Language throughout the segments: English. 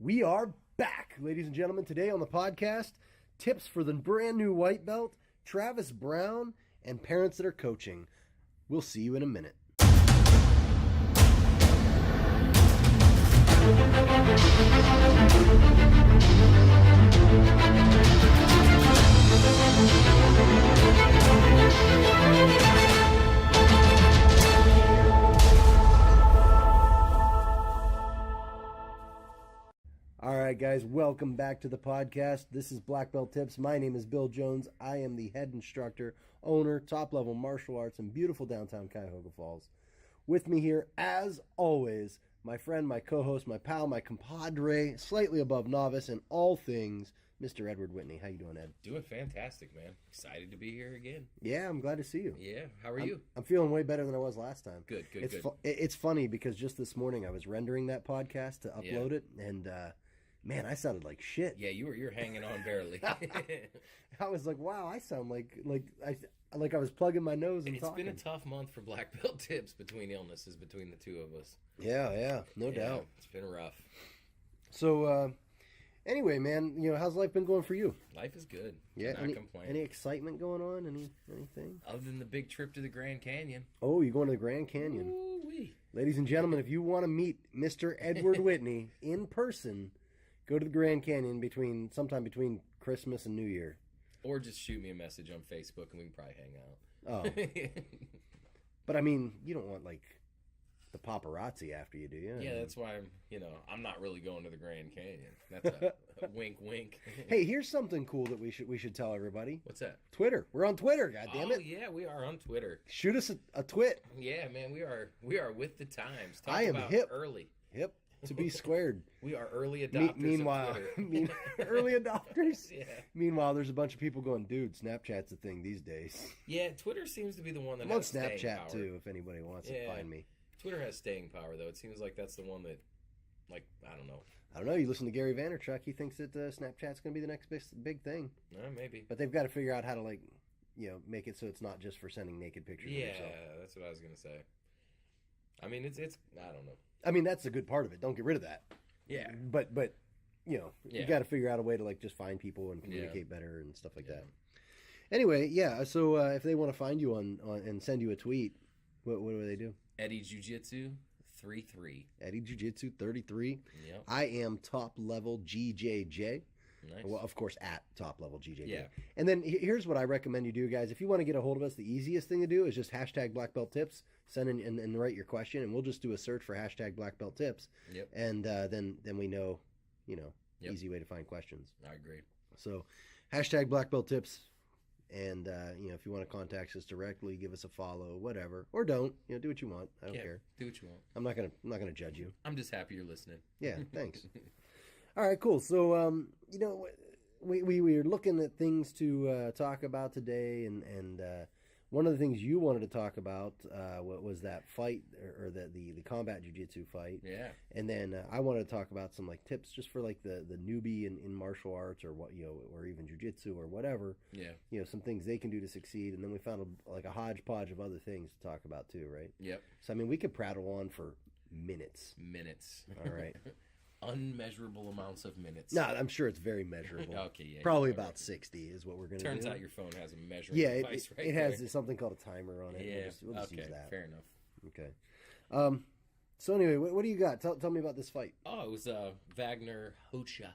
We are back, ladies and gentlemen. Today on the podcast, tips for the brand new white belt, Travis Brown, and parents that are coaching. We'll see you in a minute. All right, guys, welcome back to the podcast. This is Black Belt Tips. My name is Bill Jones. I am the head instructor, owner, top-level martial arts in beautiful downtown Cuyahoga Falls. With me here, as always, my friend, my co-host, my pal, my compadre, slightly above novice in all things, Mr. Edward Whitney. How you doing, Ed? Doing fantastic, man. Excited to be here again. Yeah, I'm glad to see you. Yeah, how are you? I'm feeling way better than I was last time. Good. It's funny because just this morning I was rendering that podcast to upload it, and man, I sounded like shit. Yeah, you're hanging on barely. I was like, wow, I sound like I was plugging my nose and talking. It's been a tough month for Black Belt Tips between illnesses between the two of us. Yeah, no doubt. It's been rough. So, anyway, man, how's life been going for you? Life is good. Yeah, Not complaining. Any excitement going on? Anything? Other than the big trip to the Grand Canyon. Oh, you're going to the Grand Canyon. Ooh-wee. Ladies and gentlemen, if you want to meet Mr. Edward Whitney in person, go to the Grand Canyon sometime between Christmas and New Year. Or just shoot me a message on Facebook and we can probably hang out. Oh. But I mean, you don't want like the paparazzi after you, do you? Yeah, that's why I'm not really going to the Grand Canyon. That's a wink wink. Hey, here's something cool that we should tell everybody. What's that? Twitter. We're on Twitter, goddammit. Oh yeah, we are on Twitter. Shoot us a twit. Yeah, man, we are with the times. I am about hip. Early. Hip. To be squared. We are early adopters. Meanwhile, of Twitter. early adopters. Yeah. Meanwhile, there's a bunch of people going, dude, Snapchat's a thing these days. Yeah, Twitter seems to be the one that I'm on has staying Snapchat power. too, if anybody wants to find me. Twitter has staying power, though. It seems like that's the one that, I don't know. You listen to Gary Vaynerchuk, he thinks that Snapchat's going to be the next big thing. Maybe. But they've got to figure out how to make it so it's not just for sending naked pictures of yourself. Yeah, that's what I was going to say. I mean, it's I don't know. I mean, that's a good part of it. Don't get rid of that. Yeah. But you got to figure out a way to just find people and communicate better and stuff like that. Anyway, yeah. So if they want to find you on and send you a tweet, what do they do? Eddie Jiu-Jitsu 33. Eddie Jiu-Jitsu 33. Yep. I am top level GJJ. Nice. Well, of course, at top level GJJ. Yeah. And then here's what I recommend you do, guys. If you want to get a hold of us, the easiest thing to do is just hashtag Black Belt Tips. Send in and write your question, and we'll just do a search for hashtag Black Belt Tips. Yep. And then we know, Yep. easy way to find questions. I agree. So hashtag Black Belt Tips. And, if you want to contact us directly, give us a follow, whatever. Or don't. Do what you want. I don't care. Do what you want. I'm not gonna judge you. I'm just happy you're listening. Yeah, thanks. All right, cool. So, we were looking at things to talk about today, and one of the things you wanted to talk about was that fight or the combat jiu-jitsu fight. Yeah. And then I wanted to talk about some tips just for the newbie in martial arts or what or even jiu-jitsu or whatever. Yeah. Some things they can do to succeed, and then we found a hodgepodge of other things to talk about too, right? Yep. So I mean, we could prattle on for minutes. All right. Unmeasurable amounts of minutes. No, I'm sure it's very measurable. Okay, yeah. Probably about 60 is what we're going to do. Turns out your phone has a measuring device it has something called a timer on it. Yeah, we'll just use that. Fair enough. Okay. So anyway, what do you got? Tell me about this fight. Oh, it was Wagner Hocha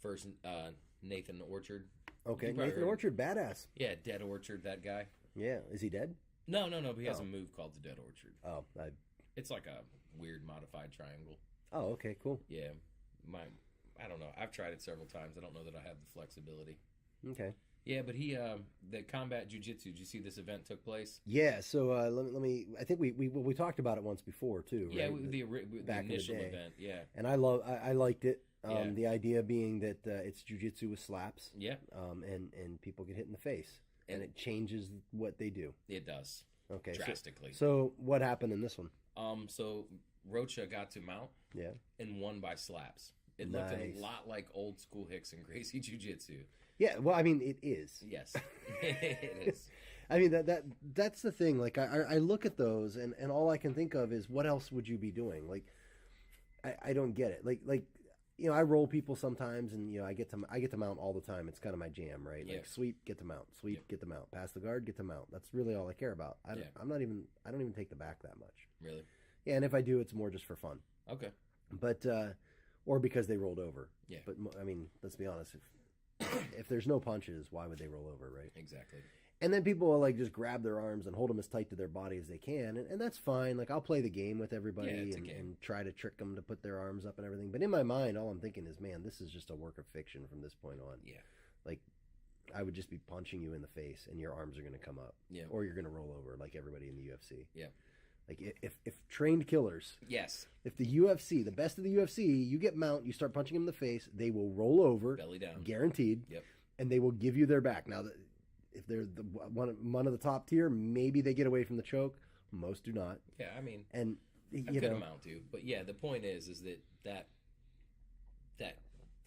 versus Nathan Orchard. Okay, Nathan Orchard, badass. Yeah, Dead Orchard, that guy. Yeah, is he dead? No, but he has a move called the Dead Orchard. Oh, It's like a weird modified triangle. Oh, okay, cool. Yeah, I don't know. I've tried it several times. I don't know that I have the flexibility. Okay. Yeah, but he the combat jiu-jitsu. Did you see this event took place? Yeah. So let me. I think we talked about it once before too. Yeah, right? the initial event. Yeah. And I liked it. Yeah. The idea being that it's jiu-jitsu with slaps. Yeah. And people get hit in the face, and it changes what they do. It does. Okay. Drastically. So what happened in this one? So Rocha got to mount. Yeah. And won by slaps. It looked a lot like old school Hicks and Gracie Jiu-Jitsu. Yeah, well, I mean, it is. Yes, it is. I mean, that's the thing. I look at those, and all I can think of is, what else would you be doing? I don't get it. I roll people sometimes, and I get to mount all the time. It's kind of my jam, right? Yeah. Like sweep, get to mount, sweep, Yep. get to mount, pass the guard, get to mount. That's really all I care about. I don't even take the back that much. Really? Yeah, and if I do, it's more just for fun. Okay. But or because they rolled over. Yeah. But I mean, let's be honest. If there's no punches, why would they roll over, right? Exactly. And then people will like just grab their arms and hold them as tight to their body as they can, and that's fine. Like I'll play the game with everybody Yeah, and try to trick them to put their arms up and everything. But in my mind, all I'm thinking is, man, this is just a work of fiction from this point on. Yeah. Like I would just be punching you in the face, and your arms are going to come up, Yeah. or you're going to roll over like everybody in the UFC. Yeah. Like if trained killers, Yes. if the UFC, the best of the UFC, you get mount, you start punching them in the face, they will roll over, Belly down. guaranteed. Yep. And they will give you their back. Now, if they're one of the top tier, maybe they get away from the choke. Most do not. Yeah, I mean, And a good amount do. But yeah, the point is that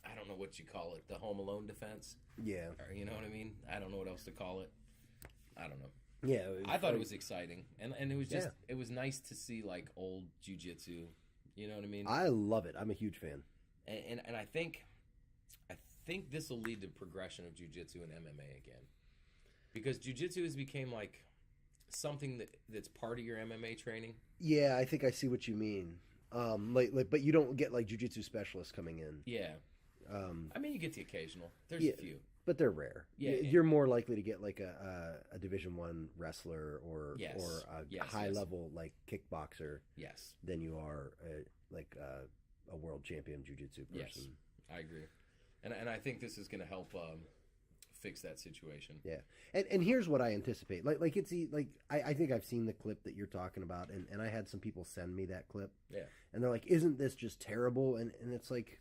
I don't know what you call it, the Home Alone defense. yeah, Or, you know what I mean? I don't know what else to call it. I don't know. yeah. I thought it was exciting, and it was just Yeah. it was nice to see like old jiu-jitsu. You know what I mean? I love it. I'm a huge fan. And I think this will lead to progression of jiu-jitsu and MMA again, because jiu-jitsu has became like something that's part of your MMA training. Yeah, I think I see what you mean. But you don't get like jujitsu specialists coming in. Yeah. Um, I mean, you get the occasional. There's Yeah. a few. but they're rare. Yeah, You're more likely to get like a Division I wrestler or Yes. or a Yes, high yes. level like kickboxer Yes. than you are a world champion jujitsu Yes. person. I agree. And I think this is going to help fix that situation. Yeah, and here's what I anticipate. I think I've seen the clip that you're talking about, and I had some people send me that clip. Yeah. And they're like, "Isn't this just terrible?" And it's like,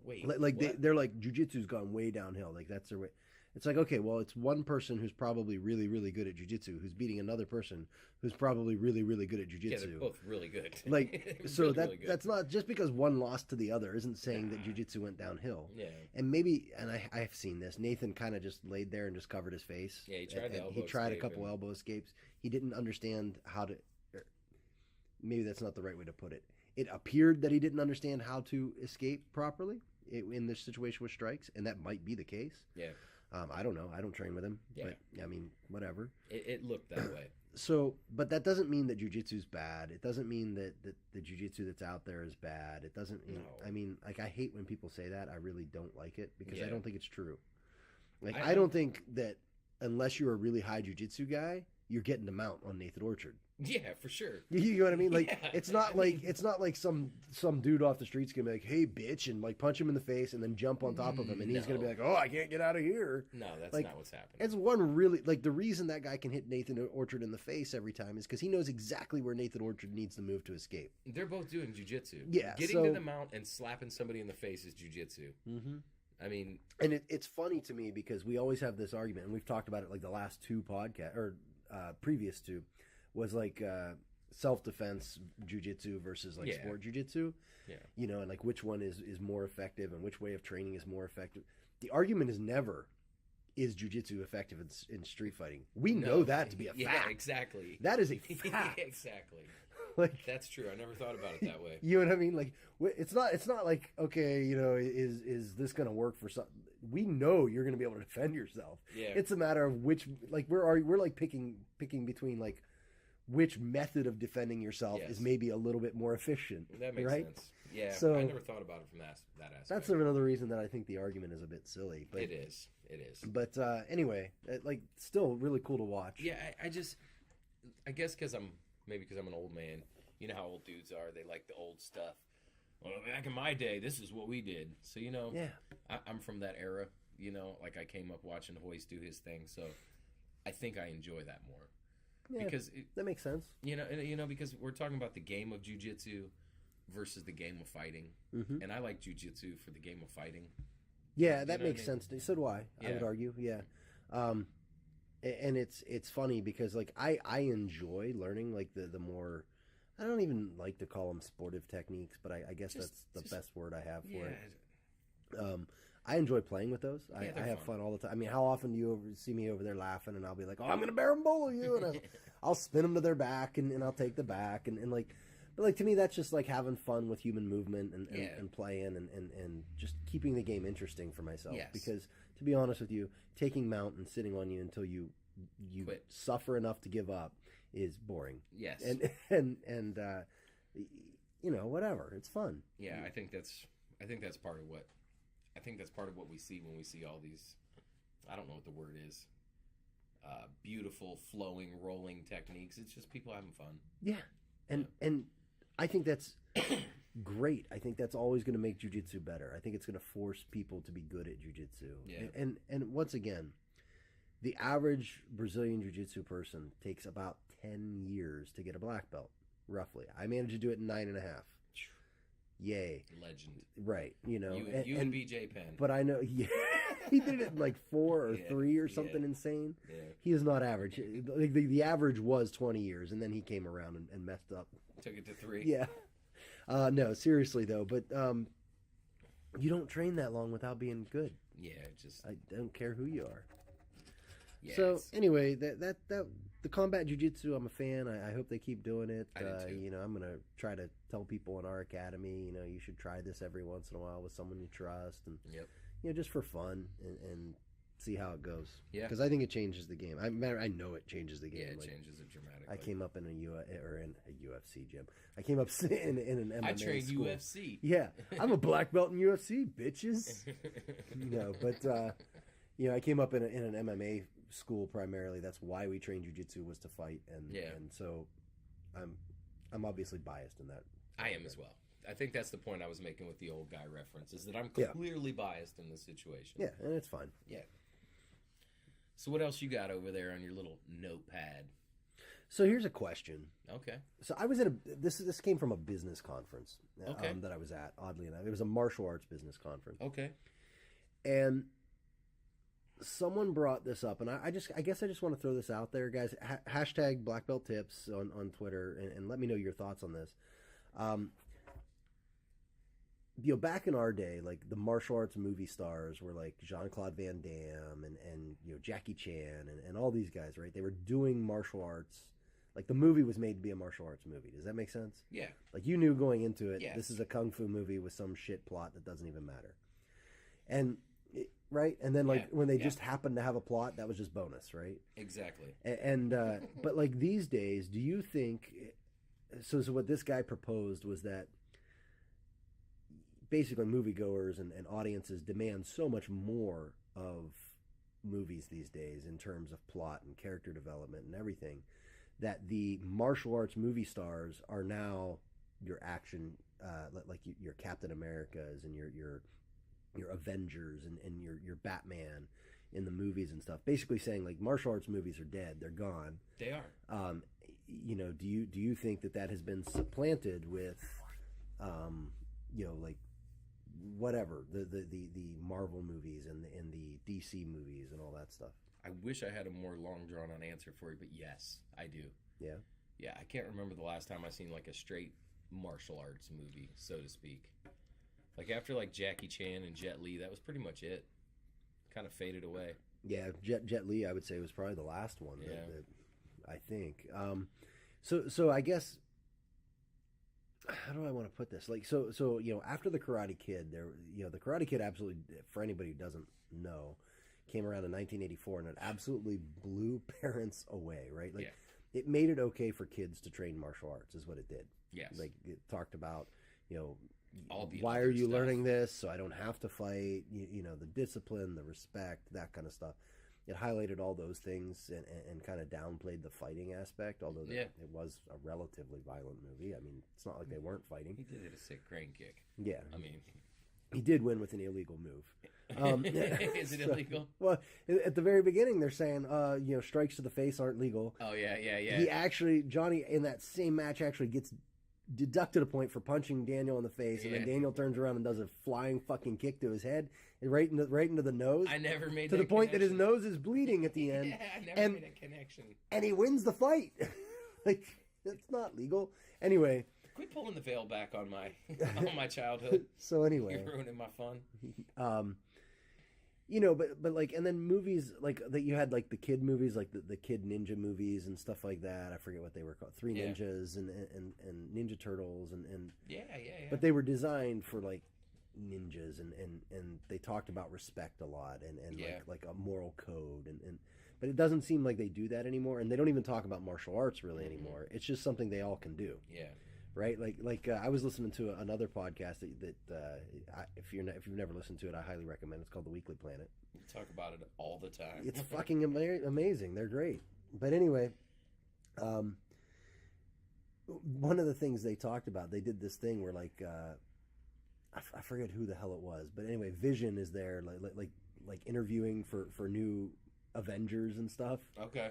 Wait. like what? they're like, "Jujitsu's gone way downhill." Like that's their way. It's like, okay, well, it's one person who's probably really, really good at jujitsu who's beating another person who's probably really, really good at Yeah, they're jujitsu. both really good. Like, so really good. that's not just because one lost to the other isn't saying that jujitsu went downhill. Yeah. And maybe, and I've seen this. Nathan kind of just laid there and just covered his face. Yeah, he tried the And elbow he tried a escape couple and- elbow escapes. He didn't understand how to. Maybe that's not the right way to put it. It appeared that he didn't understand how to escape properly in this situation with strikes, and that might be the case. Yeah. I don't know. I don't train with him. Yeah. But I mean, whatever. It looked that way. So, but that doesn't mean that jujitsu's bad. It doesn't mean that the jujitsu that's out there is bad. It doesn't. No. I mean, like I hate when people say that. I really don't like it because I Yeah. don't think it's true. Like I I don't think that unless you're a really high jujitsu guy, you're getting to mount on Nathan Orchard. Yeah, for sure. You know what I mean? Like Yeah, it's not I like mean- it's not like some dude off the street's gonna be like, "Hey, bitch," and like punch him in the face and then jump on top of him, and he's gonna be No. like, "Oh, I can't get out of here." No, that's Like, not what's happening. It's one really like the reason that guy can hit Nathan Orchard in the face every time is because he knows exactly where Nathan Orchard needs to move to escape. They're both doing jujitsu. Yeah, Getting so- to the mount and slapping somebody in the face is jujitsu. Mm-hmm. I mean, And it's funny to me because we always have this argument, and we've talked about it like the last two podcasts or previous two was like self-defense jujitsu versus like Yeah. sport jujitsu. Yeah. You know, and like which one is more effective and which way of training is more effective. The argument is never is jujitsu effective in street fighting. We no. know that to be a Yeah, fact. exactly. That is a fact. Exactly. Like That's true. I never thought about it that way. you know what I mean? Like it's not like okay, you know, is this going to work for some? We know you're going to be able to defend yourself. Yeah. It's a matter of which like we're like picking between like which method of defending yourself Yes. is maybe a little bit more efficient. That makes right? sense. Yeah. So- I never thought about it from that aspect. That's another reason that I think the argument is a bit silly. But It is. It is. But anyway, like still really cool to watch. Yeah, I guess because I'm an old man. You know how old dudes are. They like the old stuff. Well, back in my day, this is what we did. So, you know, Yeah. I'm from that era. You know, like I came up watching Hoist do his thing. So I think I enjoy that more. Yeah, Because, that makes sense. because we're talking about the game of jiu-jitsu versus the game of fighting. Mm-hmm. And I like jiu-jitsu for the game of fighting. Yeah, You that know what makes I mean? sense. So do I. I would Yeah. argue. Yeah. And it's funny because like I enjoy learning like the more I don't even like to call them sportive techniques, but I guess that's the best word I have for it. I enjoy playing with those. I they're have fun. fun all the time. I mean, how often do you see me over there laughing and I'll be like, "Oh, I'm gonna barambolo you," and I'll spin them to their back and I'll take the back and like, But like to me, that's just like having fun with human movement and Yeah. and playing and just keeping the game interesting for myself. Yes. Because to be honest with you, taking mount and sitting on you until you Quit. suffer enough to give up is boring. Yes. And you know, whatever. It's fun. Yeah, I think that's part of what we see when we see all these, I don't know what the word is, beautiful flowing rolling techniques. It's just people having fun. Yeah. And I think that's great. I think that's always going to make jiu-jitsu better. I think it's going to force people to be good at jiu-jitsu. Yeah. And once again, the average Brazilian jiu-jitsu person takes about 10 years to get a black belt, roughly. I managed to do it in 9.5. Yay. Legend. Right. You know. You and BJ Penn. But I know he did it in like 4 or 3 or something insane. Yeah. He is not average. Like the average was 20 years, and then he came around and messed up. Took it to 3. Yeah. No, seriously though, but you don't train that long without being good. Yeah, just I don't care who you are. yeah, So anyway, that the combat jiu-jitsu, I'm a fan. I hope they keep doing it. I do too. You know, I'm gonna try to tell people in our academy, you know, you should try this every once in a while with someone you trust, and Yep. you know, just for fun and see how it goes. Yeah. Because I think it changes the game. I know it changes the game. Yeah, it Like, changes it dramatically. I came up in a UFC gym. I came up in an MMA I trained school. UFC. Yeah, I'm a black belt in UFC, bitches. But you know, I came up in an MMA school primarily. That's why we trained jiu-jitsu, was to fight, and so I'm obviously biased in that. I am as well. I think that's the point I was making with the old guy reference, is that I'm Yeah. clearly biased in this situation. Yeah, and it's fine. Yeah. So what else you got over there on your little notepad? So here's a question. Okay. So I was at this came from a business conference Okay. that I was at. Oddly enough, it was a martial arts business conference. Okay. And someone brought this up, and I guess I just want to throw this out there, guys. Hashtag blackbelttips on Twitter, and let me know your thoughts on this. You know, back in our day, like the martial arts movie stars were like Jean-Claude Van Damme and you know, Jackie Chan and all these guys, right? They were doing martial arts. Like the movie was made to be a martial arts movie. Does that make sense? Yeah. Like you knew going into it, Yes. this is a kung fu movie with some shit plot that doesn't even matter. And right? And then like when they just happened to have a plot, that was just bonus, right? Exactly. And but like these days, do you think so what this guy proposed was that basically moviegoers and audiences demand so much more of movies these days in terms of plot and character development and everything, that the martial arts movie stars are now your action, like your Captain Americas and your Avengers and your Batman in the movies and stuff. Basically saying like martial arts movies are dead, they're gone. They are. You know, do you think that has been supplanted with, you know, like whatever the Marvel movies and the DC movies and all that stuff? I wish I had a more long drawn on answer for you, but yes, I do. Yeah. Yeah, I can't remember the last time I seen like a straight martial arts movie, so to speak. Like after like Jackie Chan and Jet Li, that was pretty much it. Kind of faded away. Yeah, Jet Li, I would say, was probably the last one. Yeah. That I think. So I guess, how do I want to put this? Like, so you know, after the Karate Kid, the Karate Kid absolutely, for anybody who doesn't know, came around in 1984, and it absolutely blew parents away. Right? Like, it made it okay for kids to train martial arts, is what it did. Yes. Like it talked about, you know, all the why other are you stuff. learning this so I don't have to fight, you know, the discipline, the respect, that kind of stuff. It highlighted all those things and kind of downplayed the fighting aspect, although it was a relatively violent movie. I mean, it's not like they weren't fighting. He did a sick crane kick. Yeah. I mean, he did win with an illegal move. Is it illegal? Well, at the very beginning, they're saying, you know, strikes to the face aren't legal. Oh, yeah. He actually, Johnny, in that same match, actually gets deducted a point for punching Daniel in the face, and then Daniel turns around and does a flying fucking kick to his head, right into the nose. I never made to that the point connection. that his nose is bleeding at the end. Yeah, I never made a connection. And he wins the fight. Like, it's not legal. Anyway. Quit pulling the veil back on my childhood. So anyway. You're ruining my fun. but like, and then movies like that, you had like the kid movies, like the kid ninja movies and stuff like that. I forget what they were called. Three Ninjas and Ninja Turtles and yeah. But they were designed for like ninjas and they talked about respect a lot and like a moral code and but it doesn't seem like they do that anymore, and they don't even talk about martial arts really anymore. It's just something they all can do. Yeah. Right, like I was listening to another podcast that if you've never listened to it, I highly recommend. It's called The Weekly Planet. We talk about it all the time. It's fucking amazing. They're great. But anyway, one of the things they talked about, they did this thing where like I forget who the hell it was, but anyway, Vision is there like interviewing for new Avengers and stuff. Okay.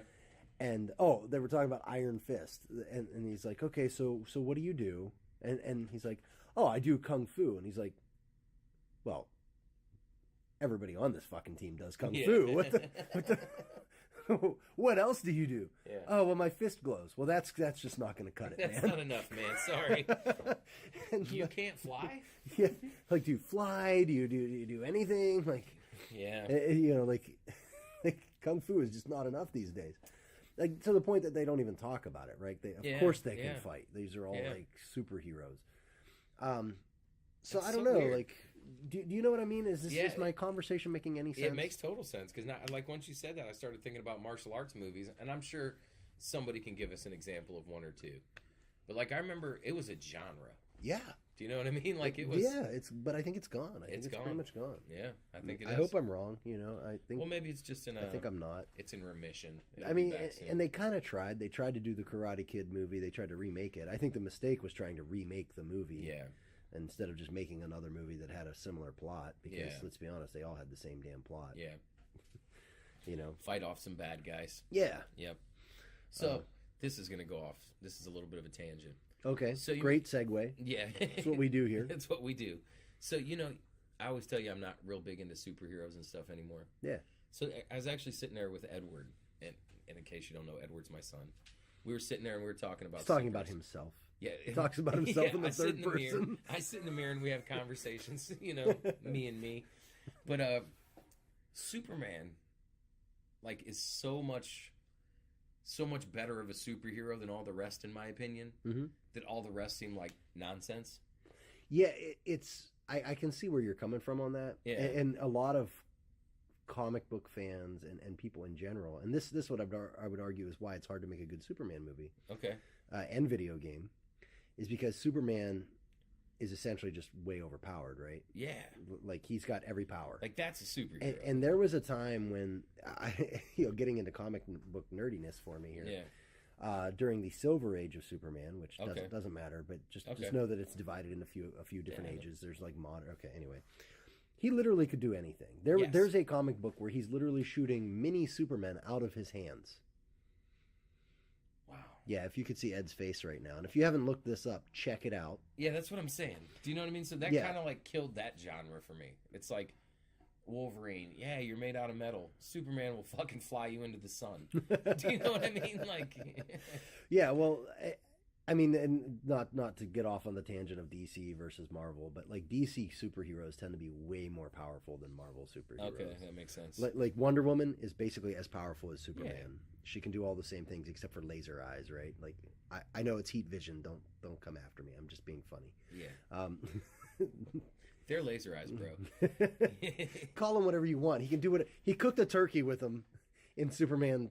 And they were talking about Iron Fist, and he's like, okay, so what do you do? And he's like, oh, I do kung fu, and he's like, well, everybody on this fucking team does kung fu. What else do you do? Yeah. Oh, well, my fist glows. Well, that's just not going to cut it, That's man. not enough, man. Sorry. And you can't fly? Yeah, like, do you fly? Do you do anything? Like, yeah, like kung fu is just not enough these days. Like, to the point that they don't even talk about it, right? Of course they can fight. These are all like superheroes. So That's I don't so know. weird. Like, do you know what I mean? Is my conversation making any sense? It makes total sense because like once you said that, I started thinking about martial arts movies, and I'm sure somebody can give us an example of one or two. But like I remember, it was a genre. Yeah. Do you know what I mean? Like it was. Yeah, but I think it's gone. I think it's gone. pretty much gone. Yeah, I think it is. I hope I'm wrong. I think. Well, maybe it's just I think I'm not. It's in remission. I mean, and they kind of tried. They tried to do the Karate Kid movie. They tried to remake it. I think the mistake was trying to remake the movie. Yeah. Instead of just making another movie that had a similar plot, because let's be honest, they all had the same damn plot. Yeah. Fight off some bad guys. Yeah. Yep. So this is going to go off. This is a little bit of a tangent. Okay. So great segue. Yeah. That's what we do here. That's what we do. So I always tell you I'm not real big into superheroes and stuff anymore. Yeah. So I was actually sitting there with Edward, and in case you don't know, Edward's my son. We were sitting there and we were talking about. He's talking about himself. Yeah, he talks about himself in the third person. I sit in the mirror and we have conversations, me and me. But Superman, like, is so much better of a superhero than all the rest, in my opinion. Mm-hmm. That all the rest seem like nonsense. Yeah, it's. I can see where you're coming from on that. Yeah, and a lot of comic book fans and people in general, and this what I would argue is why it's hard to make a good Superman movie. Okay. And video game. Is because Superman is essentially just way overpowered, right? Yeah. Like, he's got every power. Like, that's a superhero. And there was a time when, getting into comic book nerdiness for me here. Yeah. During the Silver Age of Superman, which okay. doesn't matter, but just know that it's divided in a few different ages. There's like modern. Okay, anyway. He literally could do anything. There's a comic book where he's literally shooting mini Supermen out of his hands. Yeah, if you could see Ed's face right now. And if you haven't looked this up, check it out. Yeah, that's what I'm saying. Do you know what I mean? So that kind of like killed that genre for me. It's like Wolverine. Yeah, you're made out of metal. Superman will fucking fly you into the sun. Do you know what I mean? Like, yeah, well, I mean, and not to get off on the tangent of DC versus Marvel, but like DC superheroes tend to be way more powerful than Marvel superheroes. Okay, that makes sense. Like Wonder Woman is basically as powerful as Superman. Yeah. She can do all the same things except for laser eyes, right? Like, I know it's heat vision. Don't come after me. I'm just being funny. Yeah. They're laser eyes, bro. Call him whatever you want. He can do it. He cooked a turkey with them in Superman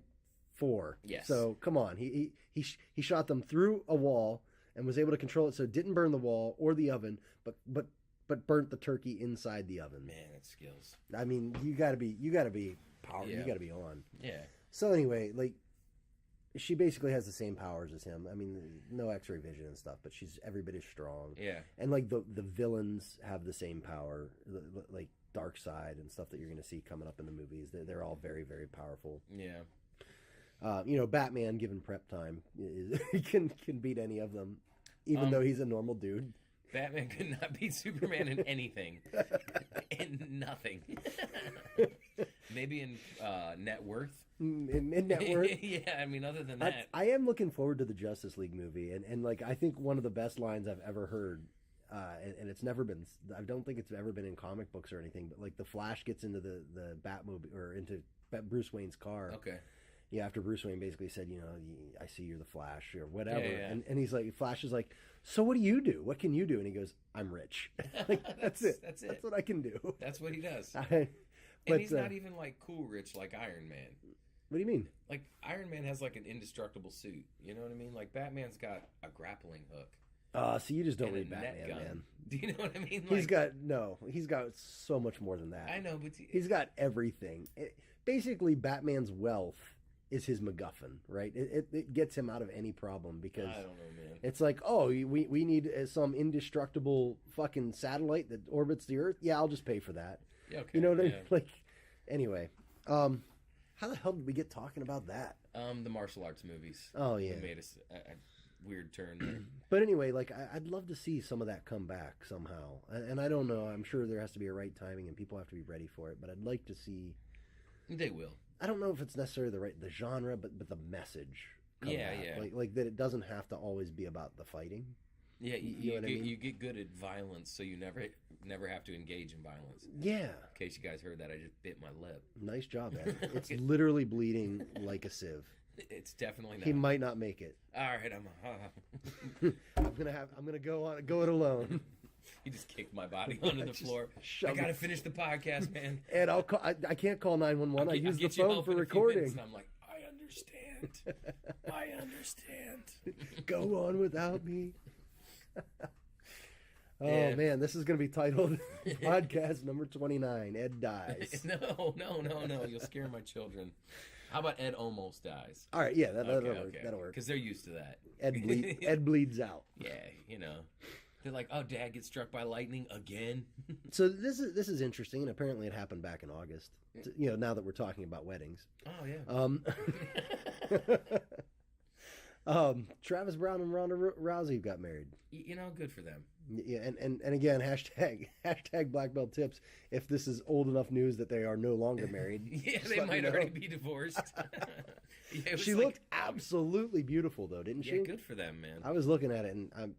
4. Yes. So come on. He shot them through a wall and was able to control it so it didn't burn the wall or the oven, but burnt the turkey inside the oven. Man, that's skills. I mean, you gotta be power. Yeah. You gotta be on. Yeah. So anyway, like, she basically has the same powers as him. I mean, no X-ray vision and stuff, but she's every bit as strong. Yeah. And like the villains have the same power, like Darkseid and stuff that you're going to see coming up in the movies. They're all very, very powerful. Yeah. Batman, given prep time, can beat any of them, even though he's a normal dude. Batman could not beat Superman in anything. In nothing. Maybe in net worth. In net worth? Yeah, I mean, other than that. I am looking forward to the Justice League movie. And like, I think one of the best lines I've ever heard and it's never been. I don't think it's ever been in comic books or anything. But like the Flash gets into the Batmobile or into Bruce Wayne's car. Okay. Yeah, after Bruce Wayne basically said, I see you're the Flash or whatever, Yeah. And he's like, Flash is like, so what do you do? What can you do? And he goes, I'm rich. Like, that's it. That's it. That's what I can do. That's what he does. But and he's not even like cool rich like Iron Man. What do you mean? Like Iron Man has like an indestructible suit. You know what I mean? Like Batman's got a grappling hook. So you just don't and read a net Batman, gun. man. Do you know what I mean? He's got so much more than that. I know, but he's got everything. Basically, Batman's wealth is his MacGuffin, right? It gets him out of any problem because I don't know, man. It's like, oh, we need some indestructible fucking satellite that orbits the Earth. Yeah, I'll just pay for that. Yeah, okay. You know what I mean? Like, anyway, how the hell did we get talking about that? The martial arts movies. Oh yeah, it made a weird turn there. But anyway, like I'd love to see some of that come back somehow, and I don't know. I'm sure there has to be a right timing, and people have to be ready for it. But I'd like to see. They will. I don't know if it's necessarily the genre, but the message. Come back. Like that it doesn't have to always be about the fighting. Yeah, you get good at violence, so you never have to engage in violence. Yeah. In case you guys heard that, I just bit my lip. Nice job, Ed. It's literally bleeding like a sieve. It's definitely not. He might not make it. All right, I'm gonna go it alone. You just kicked my body onto the floor. I gotta finish the podcast, man. Ed, I can't call 911. I use the phone for recording. And I'm like, I understand. I understand. Go on without me. Oh Yeah. man, this is gonna be titled podcast number 29. Ed dies. No. You'll scare my children. How about Ed almost dies? All right, yeah, that'll work. Okay. That'll work. Because they're used to that. Ed bleeds out. Yeah, They're like, oh, Dad gets struck by lightning again. So this is interesting, and apparently it happened back in August. Now that we're talking about weddings. Oh yeah. Travis Brown and Ronda Rousey got married. Good for them. Yeah, and again, hashtag Black Belt Tips. If this is old enough news that they are no longer married, yeah, they might already be divorced. She looked absolutely beautiful, though, didn't she? Yeah, good for them, man. I was looking at it, and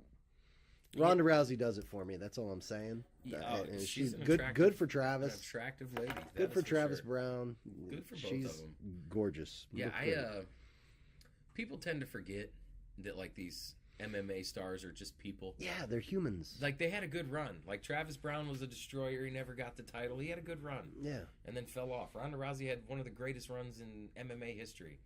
Ronda Rousey does it for me. That's all I'm saying. And she's good for Travis. An attractive lady. Good for Travis sure. Brown. Good for both she's of them. Gorgeous. Yeah, people tend to forget that like these MMA stars are just people. Yeah, they're humans. Like they had a good run. Like Travis Brown was a destroyer. He never got the title. He had a good run. Yeah. And then fell off. Ronda Rousey had one of the greatest runs in MMA history.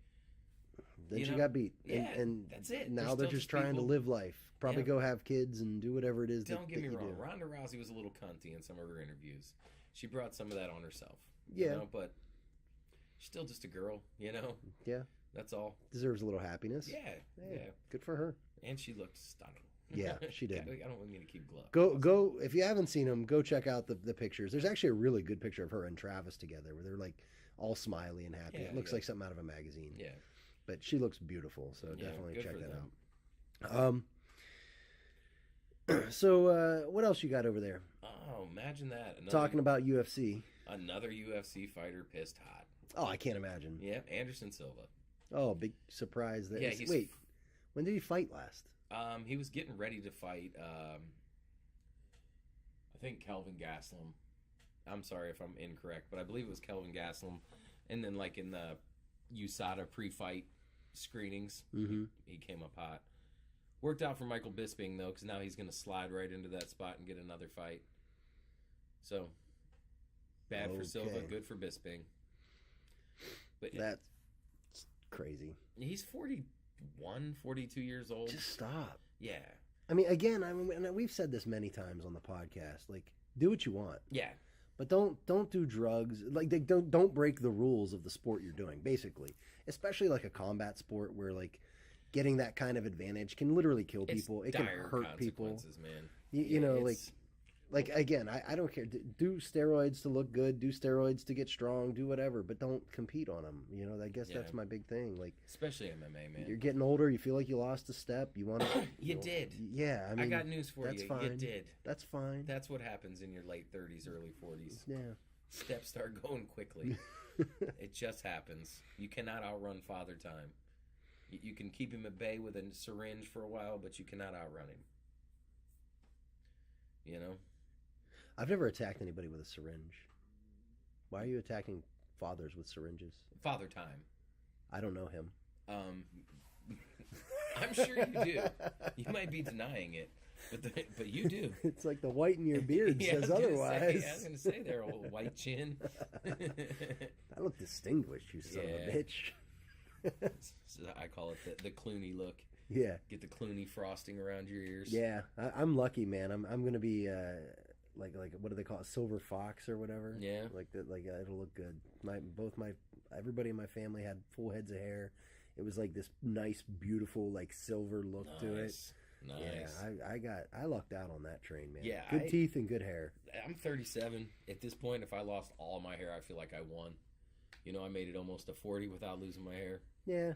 Then she got beat. Yeah, and that's it. Now they're just trying to live life. Probably go have kids and do whatever it is. Don't get me wrong. Ronda Rousey was a little cunty in some of her interviews. She brought some of that on herself. Yeah. But she's still just a girl, Yeah. That's all. Deserves a little happiness. Yeah. Good for her. And she looked stunning. Yeah, she did. I don't mean to keep glove. Go. If you haven't seen them, go check out the pictures. There's actually a really good picture of her and Travis together, where they're like all smiley and happy. It looks like something out of a magazine. Yeah. But she looks beautiful, so definitely check that them. out. So what else you got over there? Oh, imagine that. Talking about UFC. Another UFC fighter pissed hot. Oh, I can't imagine. Yeah, Anderson Silva. Oh, big surprise there. Yeah, wait, when did he fight last? He was getting ready to fight, I think Kelvin Gastelum. I'm sorry if I'm incorrect, but I believe it was Kelvin Gastelum. And then, like, in the USADA pre-fight screenings, he came up hot. Worked out for Michael Bisping, though, because now he's going to slide right into that spot and get another fight. So, bad for Silva, good for Bisping. But that's crazy. He's 41, 42 years old. Just stop. Yeah. I mean, again, we've said this many times on the podcast. Like, do what you want. Yeah. But don't do drugs. Like, don't break the rules of the sport you're doing. Basically, especially like a combat sport where like getting that kind of advantage can literally kill people. It can hurt people. Man. You know, like again, I don't care. Do steroids to look good. Do steroids to get strong. Do whatever, but don't compete on them. I guess that's my big thing. Like, especially MMA, man. You're getting older. You feel like you lost a step. You want to. You did. Yeah, I mean, I got news for you. Fine. You did. That's fine. That's what happens in your late 30s, early 40s. Yeah. Steps start going quickly. It just happens. You cannot outrun Father Time. You can keep him at bay with a syringe for a while, but you cannot outrun him. You know, I've never attacked anybody with a syringe. Why are you attacking fathers with syringes? Father Time. I don't know him. I'm sure you do. You might be denying it, but you do. It's like the white in your beard says otherwise. I was going to say there, old white chin. I look distinguished, you son of a bitch. So I call it the Clooney look. Yeah. Get the Clooney frosting around your ears. Yeah, I'm lucky, man. I'm going to be like what do they call it, silver fox or whatever? Yeah. It'll look good. Everybody in my family had full heads of hair. It was like this nice, beautiful, like silver look to it. Nice. Yeah, I lucked out on that train, man. Yeah, good teeth and good hair. I'm 37 at this point. If I lost all my hair, I feel like I won. You know, I made it almost to 40 without losing my hair. Yeah,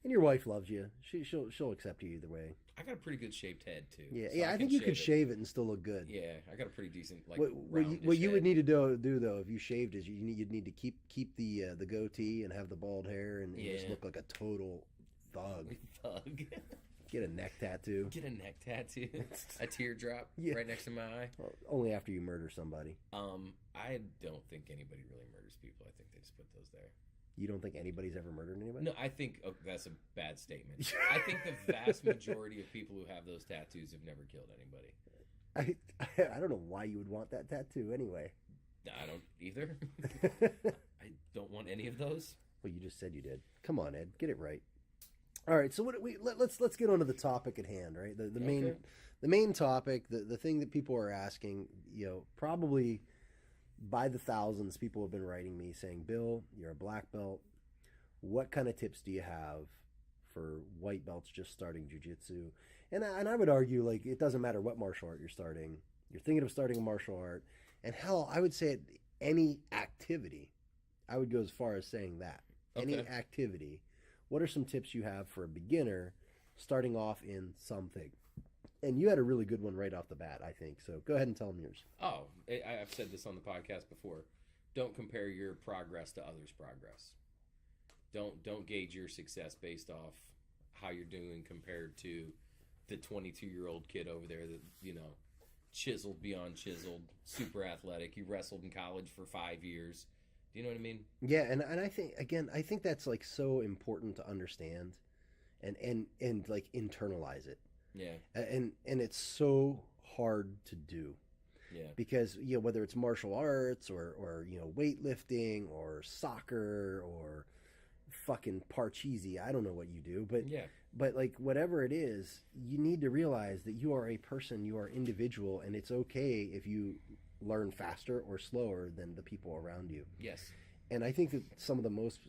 and your wife loves you. She'll accept you either way. I got a pretty good shaped head too. Yeah, so I think you could shave it and still look good. Yeah, I got a pretty decent what you would need to do though if you shaved is you'd need to keep the goatee and have the bald hair and just look like a total thug. Get a neck tattoo. A teardrop right next to my eye. Well, only after you murder somebody. I don't think anybody really murders people. I think they just put those there. You don't think anybody's ever murdered anybody? No, I think that's a bad statement. I think the vast majority of people who have those tattoos have never killed anybody. I don't know why you would want that tattoo anyway. I don't either. I don't want any of those. Well, you just said you did. Come on, Ed, get it right. All right, so let's get on to the topic at hand, right? The main topic, the thing that people are asking, probably by the thousands, people have been writing me saying, Bill, you're a black belt. What kind of tips do you have for white belts just starting jiu-jitsu? And I would argue, like, it doesn't matter what martial art you're starting. You're thinking of starting a martial art. And hell, I would say any activity. I would go as far as saying that. Okay. Any activity. What are some tips you have for a beginner starting off in something? And you had a really good one right off the bat, I think. So go ahead and tell them yours. Oh, I've said this on the podcast before. Don't compare your progress to others' progress. Don't gauge your success based off how you're doing compared to the 22-year-old kid over there that, chiseled beyond chiseled, super athletic. He wrestled in college for 5 years. Do you know what I mean? Yeah, and I think that's like so important to understand and like internalize it. Yeah. And it's so hard to do. Yeah. Because whether it's martial arts or weightlifting or soccer or fucking parcheesi, I don't know what you do, but like whatever it is, you need to realize that you are a person, you are individual, and it's okay if you learn faster or slower than the people around you. Yes. And I think that some of the most,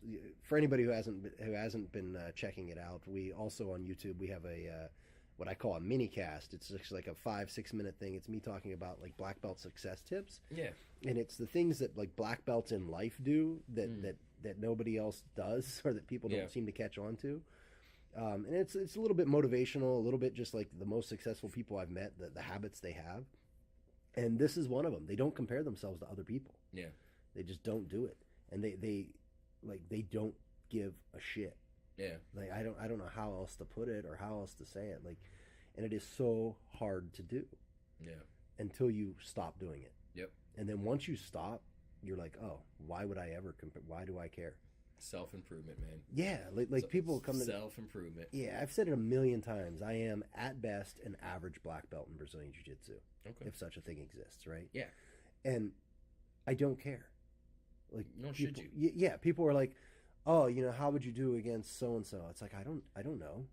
for anybody who hasn't been checking it out, we also on YouTube we have a what I call a mini cast. It's just like a 5-6 minute thing. It's me talking about like black belt success tips. Yeah. And it's the things that like black belts in life do that nobody else does or that people don't seem to catch on to. And it's a little bit motivational, a little bit just like the most successful people I've met, the habits they have. And this is one of them. They don't compare themselves to other people. Yeah. They just don't do it. And they don't give a shit. Yeah. Like I don't know how else to put it or how else to say it. Like, and it is so hard to do. Yeah. Until you stop doing it. Yep. And then once you stop, you're like, oh, why would I ever compare? Why do I care? Self-improvement, man. Yeah, like people come to self-improvement. Yeah, I've said it a million times. I am at best an average black belt in Brazilian Jiu-Jitsu, if such a thing exists, right? Yeah. And I don't care. Like, nor people, should you. Yeah, people are like, oh, how would you do against so and so? It's like I don't know.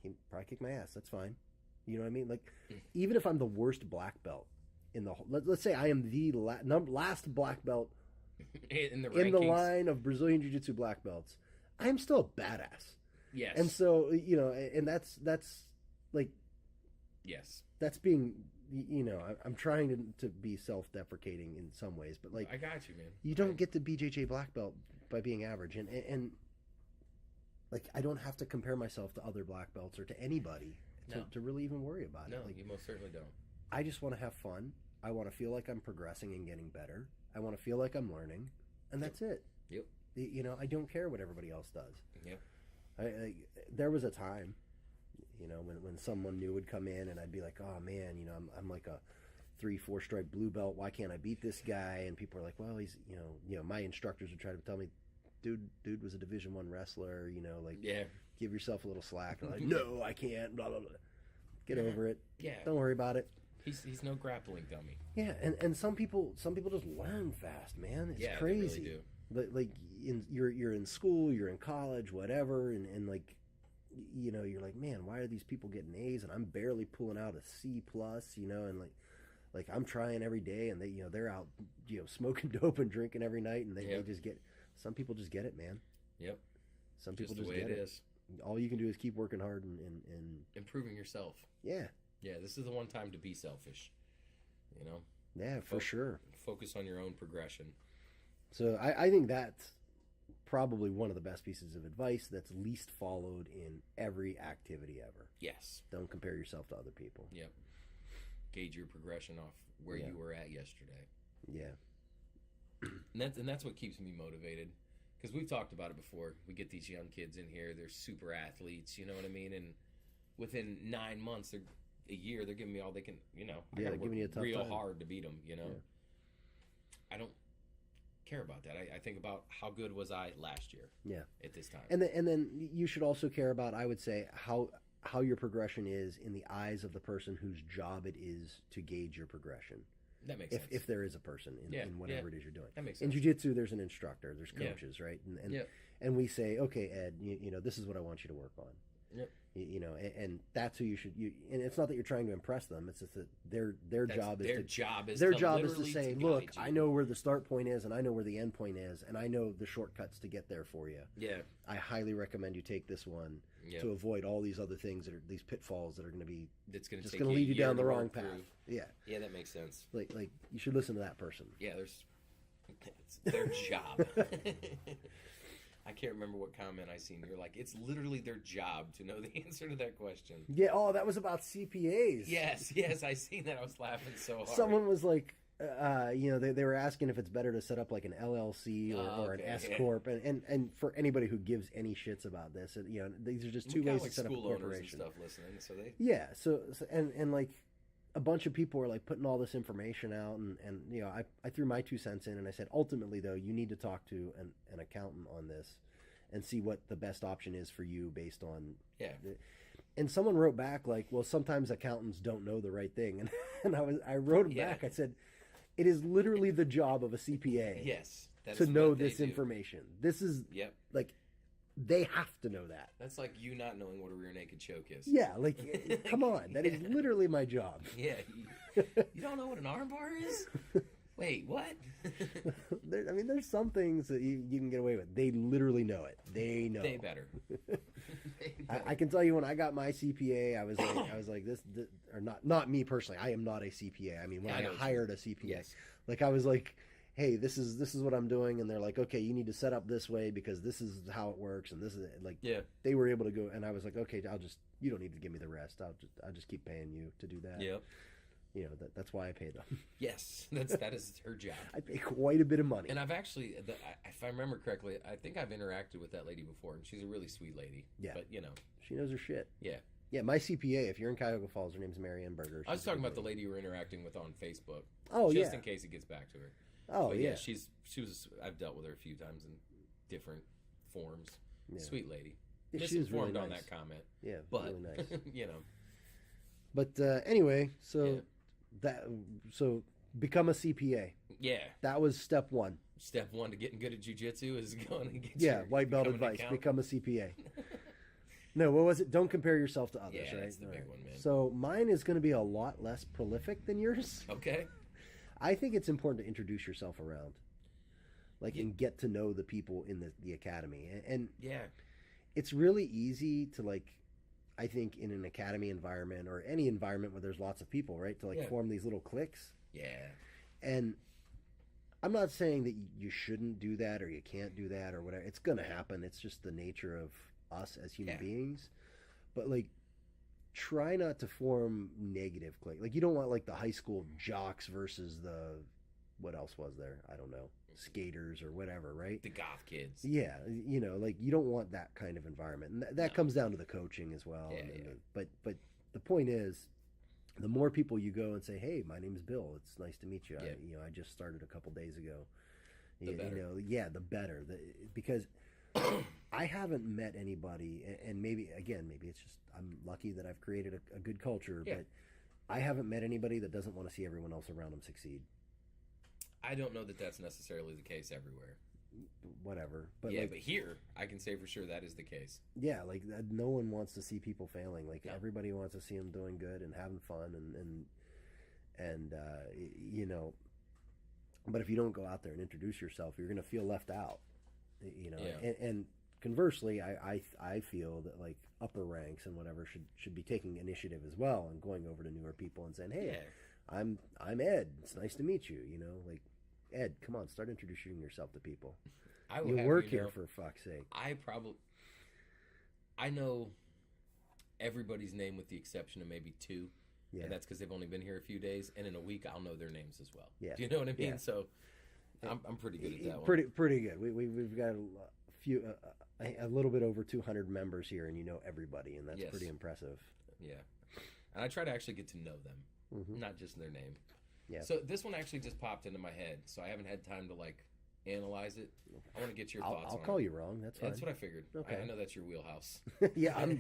He probably kick my ass. That's fine. You know what I mean? Like, even if I'm the worst black belt in the whole, let's say I am the last black belt in the line of Brazilian Jiu-Jitsu black belts, I'm still a badass. Yes. And so, and that's like, yes, that's being, I'm trying to be self-deprecating in some ways, but like, I got you, man. You don't get the BJJ black belt by being average. And like, I don't have to compare myself to other black belts or to anybody to really even worry about it. No, like, you most certainly don't. I just want to have fun. I want to feel like I'm progressing and getting better. I want to feel like I'm learning, and that's it. Yep. I don't care what everybody else does. Yep. There was a time, when someone new would come in, and I'd be like, oh man, I'm like a 3-4 stripe blue belt. Why can't I beat this guy? And people are like, well, he's, my instructors are trying to tell me, dude was a Division I wrestler, like, Yeah. give yourself a little slack. I'm like, no, I can't, blah, blah, blah. Get over it. Yeah. Don't worry about it. He's no grappling dummy. Yeah, and some people just learn fast, man. It's crazy. They really do. Like you're in school, you're in college, whatever, and like, you're like, man, why are these people getting A's and I'm barely pulling out a C plus, and like I'm trying every day, and they're out, smoking dope and drinking every night, and they just get. Some people just get it, man. Yep. Some people just the way get it it. is. All you can do is keep working hard and improving yourself. Yeah. Yeah, this is the one time to be selfish. Yeah, for sure. Focus on your own progression. So I think that's probably one of the best pieces of advice that's least followed in every activity ever. Yes. Don't compare yourself to other people. Yep. Gauge your progression off where you were at yesterday. Yeah. And that's what keeps me motivated. Because we've talked about it before. We get these young kids in here. They're super athletes. You know what I mean? And within 9 months, a year, they're giving me all they can. I gotta giving you a tough real time. hard to beat them. I don't care about that. I think about how good was I last year. Yeah. At this time. And then you should also care about, I would say, how your progression is in the eyes of the person whose job it is to gauge your progression. That makes sense. If there is a person in whatever it is you're doing. That makes In sense. jiu-jitsu, there's an instructor, there's coaches, right? And we say, okay, Ed, this is what I want you to work on. Yep. And that's who you should. And it's not that you're trying to impress them. It's just that their job is to say, look, I know where the start point is, and I know where the end point is, and I know the shortcuts to get there for you. Yeah. I highly recommend you take this one to avoid all these other things these pitfalls that are going to be that's going to lead you down the wrong path. Yeah. Yeah, that makes sense. Like you should listen to that person. Yeah, it's their job. I can't remember what comment I seen. You're like, it's literally their job to know the answer to that question. Yeah. Oh, that was about CPAs. Yes, I seen that. I was laughing so hard. Someone was like, they were asking if it's better to set up like an LLC or an S corp, and for anybody who gives any shits about this, these are just two ways to set up a corporation. Stuff listening, so they so and like a bunch of people are like putting all this information out, and I threw my 2 cents in, and I said, ultimately though, you need to talk to an accountant on this and see what the best option is for you based on and someone wrote back like, well, sometimes accountants don't know the right thing, and I wrote back, I said, it is literally the job of a CPA to know this information. This is like, they have to know that. That's like you not knowing what a rear naked choke is. Yeah, like, come on. That is literally my job. Yeah. You don't know what an arm bar is? Wait, what? There's some things that you can get away with. They literally know it. They know. They better. I can tell you when I got my CPA, I was like this or not me personally. I am not a CPA. I mean, when I hired a CPA, like I was like, hey, this is what I'm doing, and they're like, okay, you need to set up this way because this is how it works, and this is like, they were able to go, and I was like, okay, you don't need to give me the rest. I'll just keep paying you to do that. Yep. That's why I pay them. Yes, that is her job. I pay quite a bit of money. And I've actually, if I remember correctly, I think I've interacted with that lady before, and she's a really sweet lady. Yeah. But, she knows her shit. Yeah. Yeah, my CPA, if you're in Cuyahoga Falls, her name's Marianne Berger. I was talking about the lady you were interacting with on Facebook. Oh, Just in case it gets back to her. Oh, but yeah. I've dealt with her a few times in different forms. Yeah. Sweet lady. Yeah, Misinformed really on nice. that comment. Yeah, but, really nice. But, anyway, so become a CPA. Yeah. That was step one. Step one to getting good at jiu-jitsu is going and get white belt advice. Become a CPA. No, what was it? Don't compare yourself to others, right? That's the big one, man. So mine is going to be a lot less prolific than yours. Okay. I think it's important to introduce yourself around, and get to know the people in the academy. And it's really easy to I think in an academy environment or any environment where there's lots of people, right, to form these little cliques. Yeah. And I'm not saying that you shouldn't do that or you can't do that or whatever. It's going to happen. It's just the nature of us as human beings. But try not to form negative clique. You don't want the high school jocks versus the, what else was there? I don't know. Skaters or whatever, right? The goth kids. Yeah, you don't want that kind of environment. And that comes down to the coaching as well. Yeah, But the point is, the more people you go and say, "Hey, my name's Bill. It's nice to meet you. Yeah. I just started a couple days ago." The better. The better. Because I haven't met anybody, and maybe it's just I'm lucky that I've created a good culture, Yeah. but I haven't met anybody that doesn't want to see everyone else around them succeed. I don't know that that's necessarily the case everywhere. Whatever, but but here I can say for sure that is the case. Yeah, like no one wants to see people failing. Like No. everybody wants to see them doing good and having fun, and But if you don't go out there and introduce yourself, you're going to feel left out. Yeah. And conversely, I feel that like upper ranks and whatever should be taking initiative as well and going over to newer people and saying, "Hey, I'm Ed. It's nice to meet you." Like, Ed, come on, start introducing yourself to people. You work here, for fuck's sake. I know everybody's name with the exception of maybe two. Yeah. And that's because they've only been here a few days, and in a week I'll know their names as well. Yeah. Do you know what I mean? Yeah. So I'm pretty good at that Pretty good. We've got a little bit over 200 members here, and you know everybody, and that's Yes. pretty impressive. Yeah. And I try to actually get to know them, Mm-hmm. not just their name. Yeah. So this one actually just popped into my head, so I haven't had time to like analyze it. I want to get your thoughts I'll on call it. you wrong. That's fine. That's what I figured. Okay. I know that's your wheelhouse. Yeah, I'm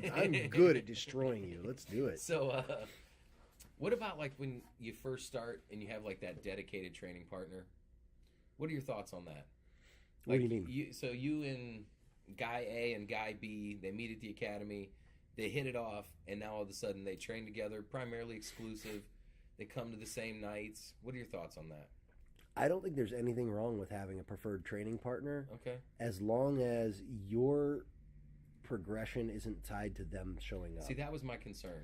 good at destroying you. Let's do it. So, what about like when you first start and you have like that dedicated training partner? What are your thoughts on that? What do you mean? So you and guy A and guy B, they meet at the academy, they hit it off, and now all of a sudden they train together, primarily exclusive. They come to the same nights. What are your thoughts on that? I don't think there's anything wrong with having a preferred training partner, Okay. as long as your progression isn't tied to them showing up. See, that was my concern.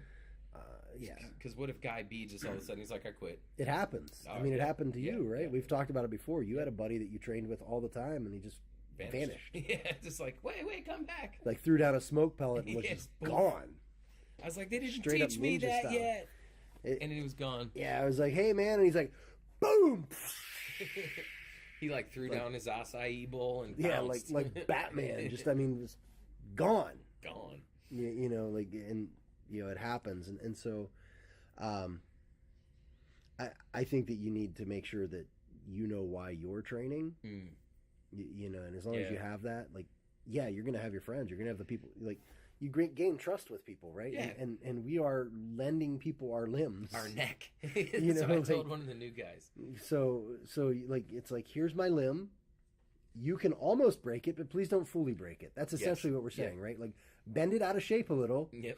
Yeah. Because what if guy B just all of a sudden he's like, I quit? It happens. Oh, I mean, it yeah. happened to you, Yeah, right? yeah. We've talked about it before. You had a buddy that you trained with all the time, and he just vanished. Yeah, just like, wait, come back. Like threw down a smoke pellet and was Yeah, just boom. gone. I was like, they didn't Straight up teach me ninja that style. yet. It- And it was gone. Yeah, I was like, hey, man. And he's like, boom. He like threw down his acai bowl and Yeah, bounced. like Batman. Just gone. Gone. It happens. And so I think that you need to make sure that you know why you're training. Mm. And as long as Yeah. you have that, like, yeah, you're going to have your friends. You're going to have the people, like, you gain trust with people, right? Yeah. And we are lending people our limbs. Our neck. You So know, I told like- one of the new guys. So like, it's like, here's my limb. You can almost break it, but please don't fully break it. That's essentially what we're saying, right? Like, bend it out of shape a little, Yep.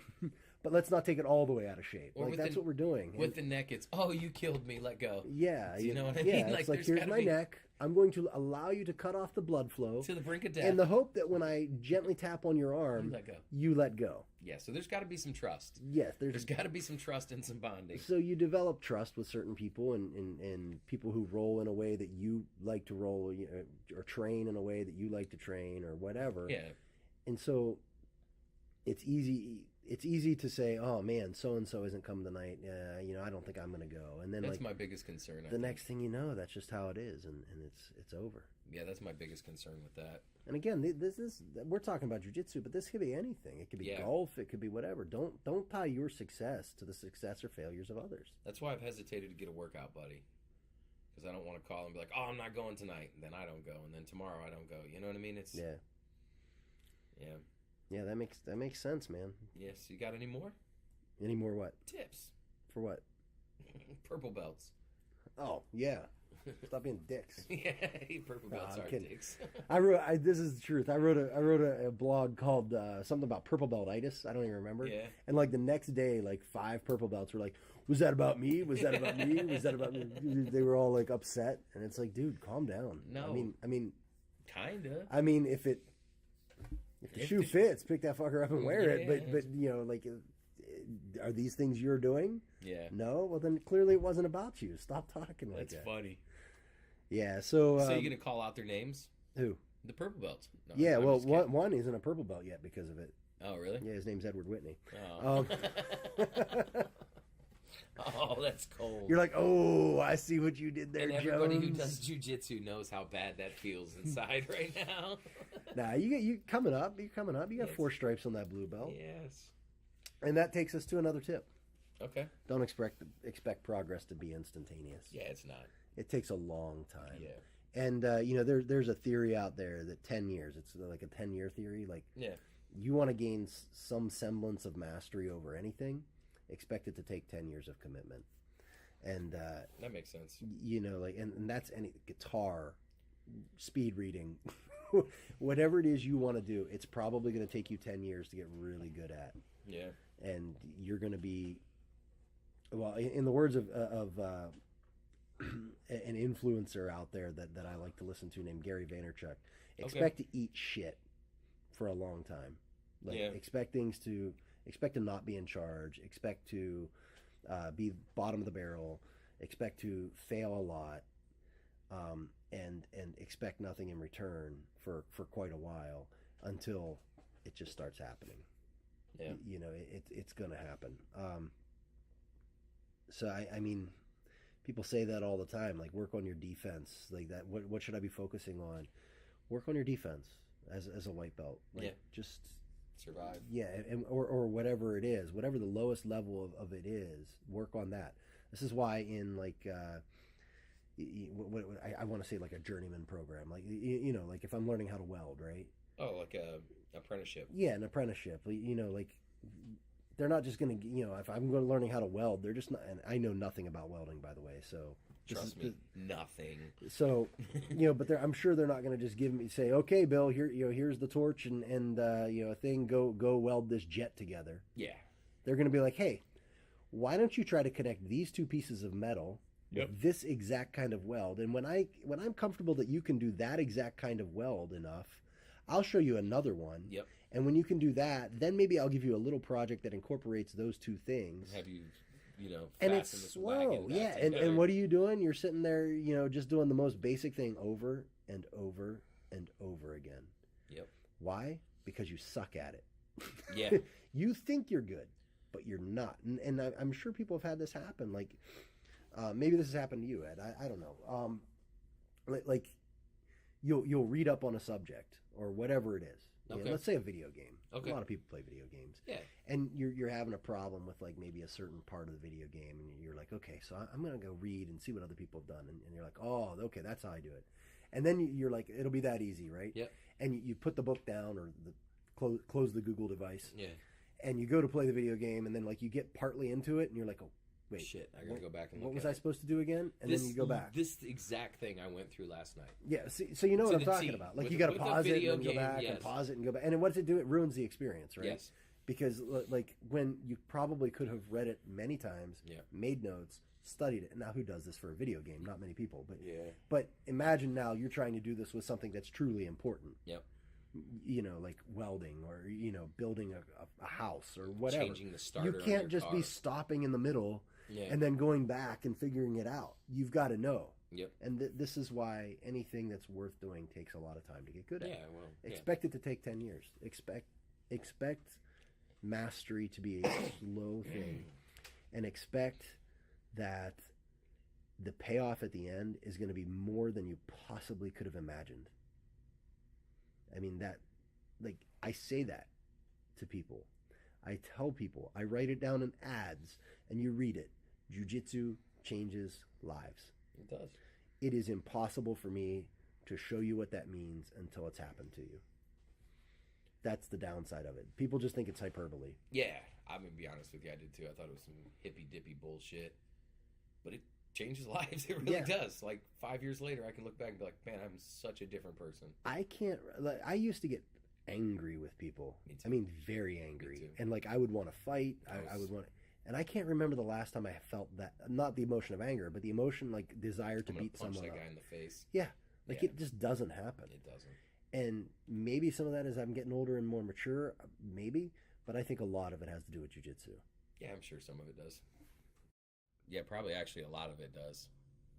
but let's not take it all the way out of shape. Or Like, with that's the- what we're doing. With the neck, it's, oh, you killed me, let go. Yeah. Do you know what I yeah, mean? Like, it's like, there's here's gotta my be- neck. I'm going to allow you to cut off the blood flow To the brink of death. in the hope that when I gently tap on your arm, let go. you let go. Yeah, so there's got to be some trust. Yes, There's got to be some trust and some bonding. So you develop trust with certain people and people who roll in a way that you like to roll, or train in a way that you like to train, or whatever. Yeah. And so it's easy to say, oh man, so and so isn't coming tonight. I don't think I'm going to go. And then That's like my biggest concern. the next thing you know, that's just how it is, and it's over. Yeah, that's my biggest concern with that. And again, we're talking about jiu-jitsu, but this could be anything. It could be Yeah. golf. It could be whatever. Don't tie your success to the success or failures of others. That's why I've hesitated to get a workout buddy. Because I don't want to call and be like, oh, I'm not going tonight. And then I don't go. And then tomorrow I don't go. You know what I mean? It's Yeah. Yeah. Yeah, that makes sense, man. Yes. You got any more Any more what? tips? For what? Purple belts. Oh, yeah. Stop being dicks. Yeah, purple No, belts I'm are kidding. dicks. This is the truth. I wrote a blog called something about purple beltitis. I don't even remember. Yeah. And like the next day, like 5 purple belts were like, was that about me? Was that about me? Was that about me? They were all like upset. And it's like, dude, calm down. No. I mean, Kinda. I mean, if the shoe fits, pick that fucker up and wear it. Yeah. But like, are these things you're doing? Yeah. No. Well, then clearly it wasn't about you. Stop talking like That's that. funny. Yeah. So. So you're gonna call out their names? Who? The purple belts. No, Yeah. I'm Well, just kidding. one isn't a purple belt yet because of it. Oh, really? Yeah. His name's Edward Whitney. Oh. Oh, that's cold. You're like, oh, I see what you did there, And everybody who Jones. does jujitsu knows how bad that feels inside right now. Nah, you coming up. You're coming up. You got Yes. 4 stripes on that blue belt. Yes. And that takes us to another tip. Okay. Don't expect progress to be instantaneous. Yeah, it's not. It takes a long time. Yeah. And there's a theory out there that 10 years. It's like a 10-year theory. Like, Yeah. you want to gain some semblance of mastery over anything, expect it to take 10 years of commitment. And that makes sense. Like, and that's any guitar, speed reading, whatever it is you want to do. It's probably going to take you 10 years to get really good at. Yeah. And you're going to be, well, in the words of an influencer out there that I like to listen to named Gary Vaynerchuk, expect to eat shit for a long time. Like, expect to not be in charge, expect to be bottom of the barrel, expect to fail a lot, and expect nothing in return for quite a while until it just starts happening. Yeah. It's going to happen. So I mean, people say that all the time, like, work on your defense, like that. What should I be focusing on? Work on your defense as a white belt. Like, just survive. Yeah, or whatever it is, whatever the lowest level of it is, work on that. This is why in like I want to say like a journeyman program, like like if I'm learning how to weld, right? Oh, like a apprenticeship. Yeah, an apprenticeship. Like they're not just going to, if I'm going to learning how to weld, they're just not. And I know nothing about welding, by the way, so. Trust me, nothing. So, but I'm sure they're not going to just say, okay, Bill, here's the torch and a thing, go weld this jet together. Yeah. They're going to be like, hey, why don't you try to connect these two pieces of metal with this exact kind of weld? And when I'm comfortable that you can do that exact kind of weld enough, I'll show you another one. Yep. And when you can do that, then maybe I'll give you a little project that incorporates those two things. Have you, and it's slow. Yeah. And what are you doing? You're sitting there, just doing the most basic thing over and over and over again. Yep. Why? Because you suck at it. Yeah. You think you're good, but you're not. And I'm sure people have had this happen. Like, maybe this has happened to you, Ed. I don't know. Like you'll read up on a subject or whatever it is. Okay. Let's say a video game. Okay. A lot of people play video games. Yeah. And you're having a problem with like maybe a certain part of the video game, and you're like, okay, so I'm gonna go read and see what other people have done, and you're like, oh, okay, that's how I do it. And then you're like, it'll be that easy, right? Yep. And you put the book down or close the Google device. Yeah. And you go to play the video game, and then like you get partly into it, and you're like, oh, wait, shit, I gotta go back and look. What was I supposed to do again? And then you go back. This exact thing I went through last night. Yeah, so you know what I'm talking about. Like, you got to pause it and then go back and pause it and go back. And then what does it do? It ruins the experience, right? Yes. Because like when you probably could have read it many times, made notes, studied it. Now, who does this for a video game? Not many people. But But imagine now you're trying to do this with something that's truly important. Yep. Like welding or building a house or whatever. Changing the starter. You can't just be stopping in the middle. Yeah. And then going back and figuring it out. You've got to know. Yep. And this is why anything that's worth doing takes a lot of time to get good at. Yeah, well, Expect it to take 10 years. Expect mastery to be a slow thing. And expect that the payoff at the end is going to be more than you possibly could have imagined. I mean, I say that to people. I tell people, I write it down in ads, and you read it. Jiu-Jitsu changes lives. It does. It is impossible for me to show you what that means until it's happened to you. That's the downside of it. People just think it's hyperbole. Yeah, I'm going to be honest with you. I did too. I thought it was some hippy-dippy bullshit. But it changes lives. It really does. Like 5 years later, I can look back and be like, man, I'm such a different person. I used to get angry with people. Me too. I mean, very angry. And like, I would want to fight. I would want to, and I can't remember the last time I felt that, not the emotion of anger, but the emotion, like desire to beat someone up. Punch that guy in the face. Yeah. Like it just doesn't happen. It doesn't. And maybe some of that is I'm getting older and more mature, maybe, but I think a lot of it has to do with jiu-jitsu. Yeah, I'm sure some of it does. Yeah, probably actually a lot of it does.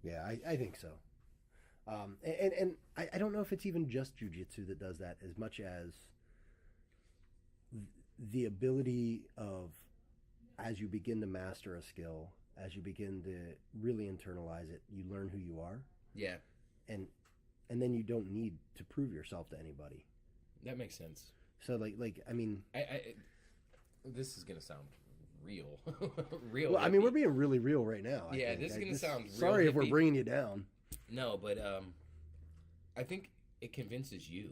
Yeah, I think so. And I don't know if it's even just jiu-jitsu that does that as much as the ability of, as you begin to master a skill, as you begin to really internalize it, you learn who you are. Yeah. And then you don't need to prove yourself to anybody. That makes sense. So like I mean, this is gonna sound real. Real. Well, I mean, we're being really real right now. Yeah, this is going to sound real sorry if we're hippie. bringing you down. No, but I think it convinces you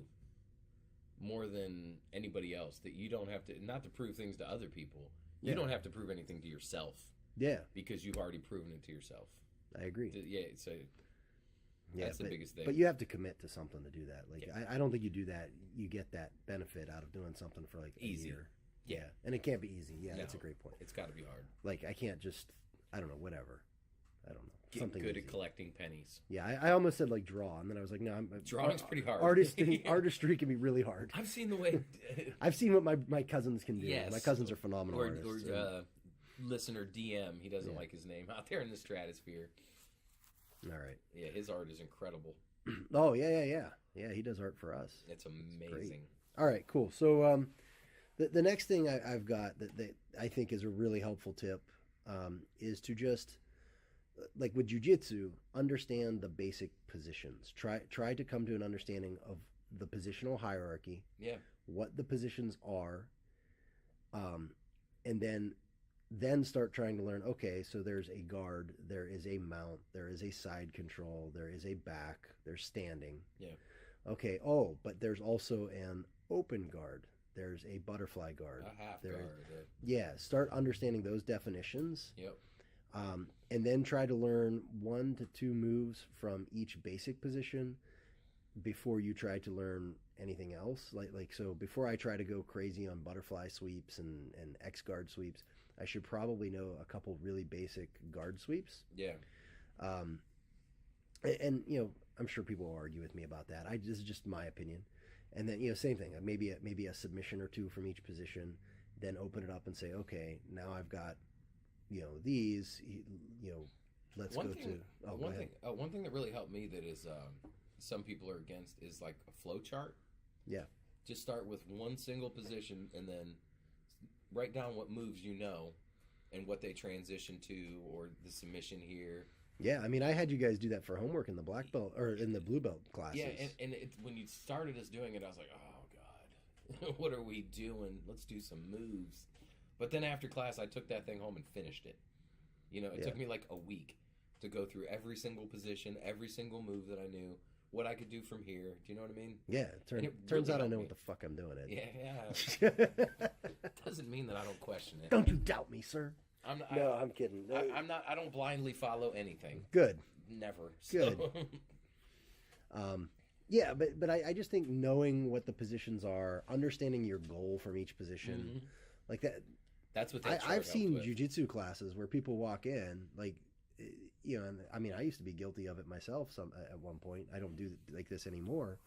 more than anybody else that you don't have to, not to prove things to other people. You Yeah. don't have to prove anything to yourself Yeah, because you've already proven it to yourself. I agree. Yeah, so that's the biggest thing. But you have to commit to something to do that. Like, Yeah. I don't think you do that. You get that benefit out of doing something for like a Easy. year. Yeah. And it can't be easy. Yeah, No. that's a great point. It's got to be hard. Like, I can't just, I don't know, whatever. I don't know. Get Something good easy. at collecting pennies. Yeah, I almost said like draw, and then I was like, no, Drawing's pretty hard. Artistry can be really hard. I've seen the way. I've seen what my cousins can do. Yes. My cousins are phenomenal or artists. listener DM, he doesn't Yeah. like his name out there in the stratosphere. All right. Yeah, his art is incredible. Oh yeah. He does art for us. It's great. amazing. All right, cool. So the next thing I've got that I think is a really helpful tip is to just, like with jiu-jitsu, understand the basic positions. Try to come to an understanding of the positional hierarchy, Yeah. what the positions are, and then start trying to learn, okay, so there's a guard, there is a mount, there is a side control, there is a back, there's standing. Yeah. Okay, but there's also an open guard. There's a butterfly guard. A half There- guard. Yeah, start understanding those definitions. Yep. And then try to learn 1 to 2 moves from each basic position before you try to learn anything else. Like so before I try to go crazy on butterfly sweeps and X guard sweeps, I should probably know a couple really basic guard sweeps. Yeah. And you know, I'm sure people will argue with me about that. This is just my opinion. And then, you know, same thing. Maybe a submission or 2 from each position, then open it up and say, okay, now I've got, you know, these, you know, let's One go thing- to. Oh, go ahead. One thing that really helped me that is some people are against is like a flow chart. Yeah. Just start with one single position and then write down what moves you know and what they transition to or the submission here. Yeah, I mean, I had you guys do that for homework in the black belt or in the blue belt classes. Yeah, and when you started us doing it, I was like, oh, God, what are we doing? Let's do some moves. But then after class, I took that thing home and finished it. You know, it took me like a week to go through every single position, every single move that I knew, what I could do from here. Do you know what I mean? Yeah, turns really out I helped know me. what the fuck I'm doing. Yeah. Doesn't mean that I don't question it. Don't you doubt me, sir. I'm not, No, I'm kidding. I'm not. I don't blindly follow anything. Good. Never. Good. Yeah, but I just think knowing what the positions are, understanding your goal from each position, like that. That's what that chart I've seen helped with. jiu-jitsu classes where people walk in, like, you know, and I mean, I used to be guilty of it myself at one point. I don't do like this anymore.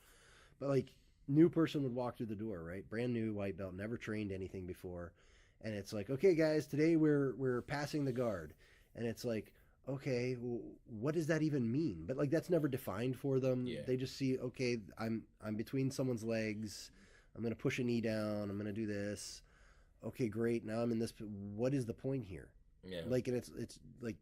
But like, new person would walk through the door, right? Brand new white belt, never trained anything before. And it's like, okay, guys, today we're passing the guard. And it's like, okay, well, what does that even mean? But like, that's never defined for them. Yeah. They just see, okay, I'm between someone's legs. I'm going to push a knee down. I'm going to do this. Okay, great. Now I'm in this. What is the point here? Yeah. Like, and it's like,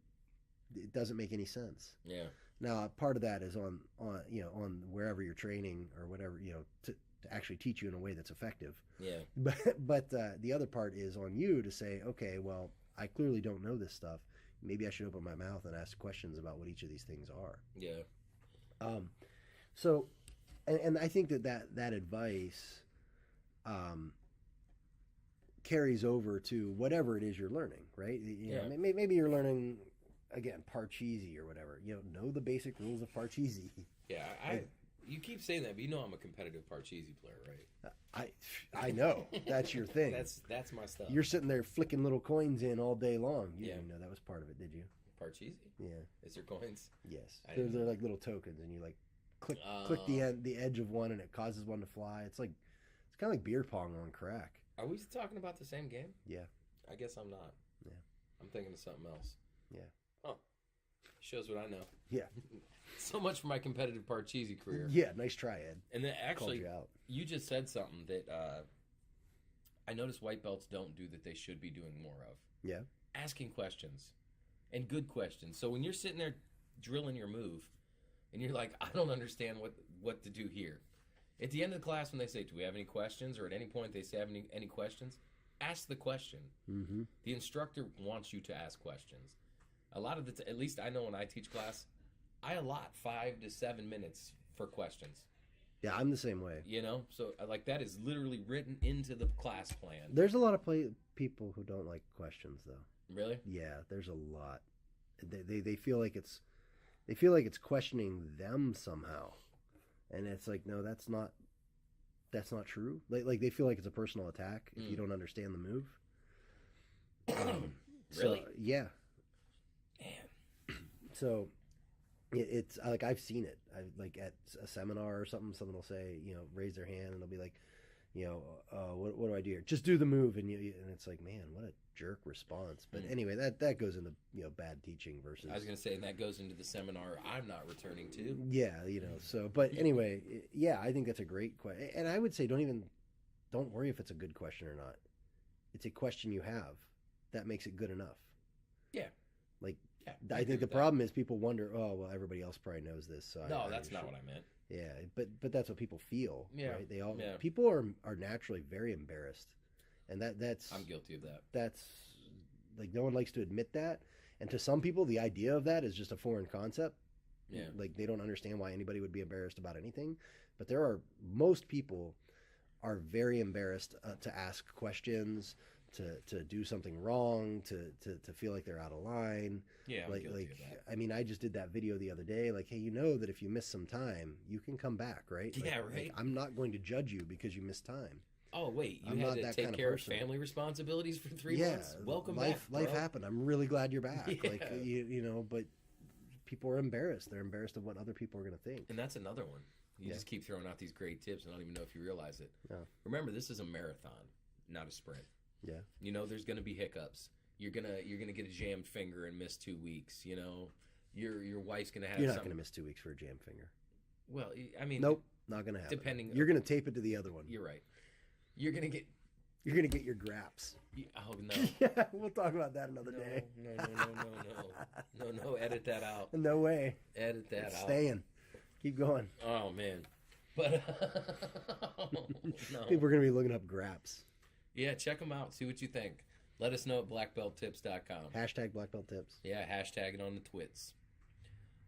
it doesn't make any sense. Yeah. Now, part of that is on you know, on wherever you're training or whatever, you know, to actually teach you in a way that's effective. Yeah. But the other part is on you to say, okay, well, I clearly don't know this stuff. Maybe I should open my mouth and ask questions about what each of these things are. Yeah. So, and I think that advice carries over to whatever it is you're learning, right? You know, maybe you're learning, again, Parcheesi or whatever. You know the basic rules of Parcheesi. Yeah. You keep saying that, but you know I'm a competitive Parcheesi player, right? I know that's your thing. That's my stuff. You're sitting there flicking little coins in all day long. You didn't know that was part of it, did you? Parcheesi? Yeah. Is there coins? Yes. I They're like little tokens, and you like click the edge of one, and it causes one to fly. It's kind of like beer pong on crack. Are we talking about the same game? Yeah. I guess I'm not. Yeah. I'm thinking of something else. Yeah. Oh. Shows what I know. Yeah. So much for my competitive Parcheesi career. Yeah. Nice try, Ed. And then actually, Called you out. you just said something that I notice white belts don't do that they should be doing more of. Yeah. Asking questions. And good questions. So when you're sitting there drilling your move, and you're like, I don't understand what to do here. At the end of the class, when they say, do we have any questions? Or at any point they say, have any questions? Ask the question. Mm-hmm. The instructor wants you to ask questions. A lot of at least I know when I teach class, I allot 5 to 7 minutes for questions. Yeah, I'm the same way. You know, so like that is literally written into the class plan. There's a lot of people who don't like questions, though. Really? Yeah, there's a lot. They feel like it's questioning them somehow, and it's like, no, that's not true. Like they feel like it's a personal attack if you don't understand the move. Really? So, yeah. Man. So it's like I've seen it. Like at a seminar or something, someone will say, raise their hand, and they'll be like, what do I do here? Just do the move, and it's like, man, what a jerk response. But anyway, that goes into bad teaching versus. I was gonna say, and that goes into the seminar I'm not returning to. Yeah, so. But anyway, yeah, I think that's a great question, and I would say don't worry if it's a good question or not. It's a question you have that makes it good enough. Yeah. Like. Yeah, I think the problem is people wonder, oh, well, everybody else probably knows this. So that's not what I meant. Yeah, but that's what people feel. Yeah, right? People are naturally very embarrassed, and that's I'm guilty of that. That's like no one likes to admit that, and to some people, the idea of that is just a foreign concept. Yeah, like they don't understand why anybody would be embarrassed about anything. But most people are very embarrassed to ask questions. To do something wrong, to feel like they're out of line. Yeah, I'm guilty of that. I mean, I just did that video the other day. Like, hey, that if you miss some time, you can come back, right? Yeah, right. Like, I'm not going to judge you because you missed time. Oh wait, you I'm had not to that take kind of care of person. family responsibilities for 3 months. Welcome back. Life happened. I'm really glad you're back. Yeah. Like but people are embarrassed. They're embarrassed of what other people are going to think. And that's another one. You just keep throwing out these great tips, and I don't even know if you realize it. No. Remember, this is a marathon, not a sprint. Yeah. There's going to be hiccups. You're gonna get a jammed finger and miss 2 weeks. Your wife's going to have. You're not going to miss 2 weeks for a jammed finger. Well, I mean, nope, not going to happen. Depending, you're going to tape it to the other one. You're right. You're going to get your graps. Oh no. Yeah, we'll talk about that another day. No. Edit that out. No way. Edit that out. Staying. Keep going. Oh man. But no. People are going to be looking up graps. Yeah, check them out. See what you think. Let us know at blackbelttips.com. Hashtag blackbelttips. Yeah, hashtag it on the twits.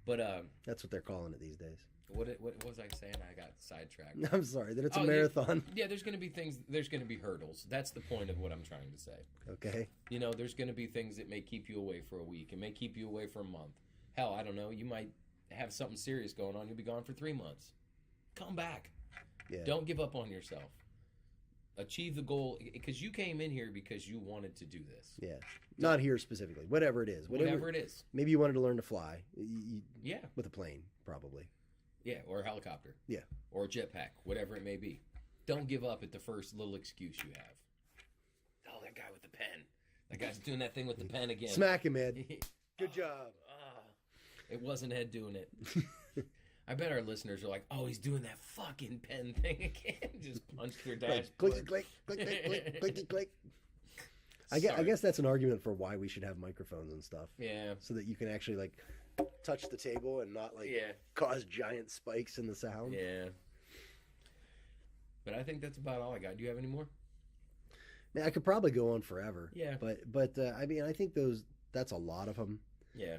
But that's what they're calling it these days. What was I saying? I got sidetracked. I'm sorry. That it's a marathon. Yeah, there's going to be things. There's going to be hurdles. That's the point of what I'm trying to say. Okay. There's going to be things that may keep you away for a week. It may keep you away for a month. Hell, I don't know. You might have something serious going on. You'll be gone for 3 months. Come back. Yeah. Don't give up on yourself. Achieve the goal, because you came in here because you wanted to do this. Yeah. Not here specifically. Whatever it is. Whatever it is. Maybe you wanted to learn to fly. Yeah. With a plane, probably. Yeah, or a helicopter. Yeah. Or a jetpack, whatever it may be. Don't give up at the first little excuse you have. Oh, that guy with the pen. That guy's doing that thing with the pen again. Smack him, Ed. Good job. It wasn't Ed doing it. I bet our listeners are like, oh, he's doing that fucking pen thing again. Just punch their dashboard. Click, click, click, click, click, click. I guess that's an argument for why we should have microphones and stuff. Yeah. So that you can actually touch the table and not cause giant spikes in the sound. Yeah. But I think that's about all I got. Do you have any more? Man, I could probably go on forever. Yeah. But I mean, I think that's a lot of them. Yeah.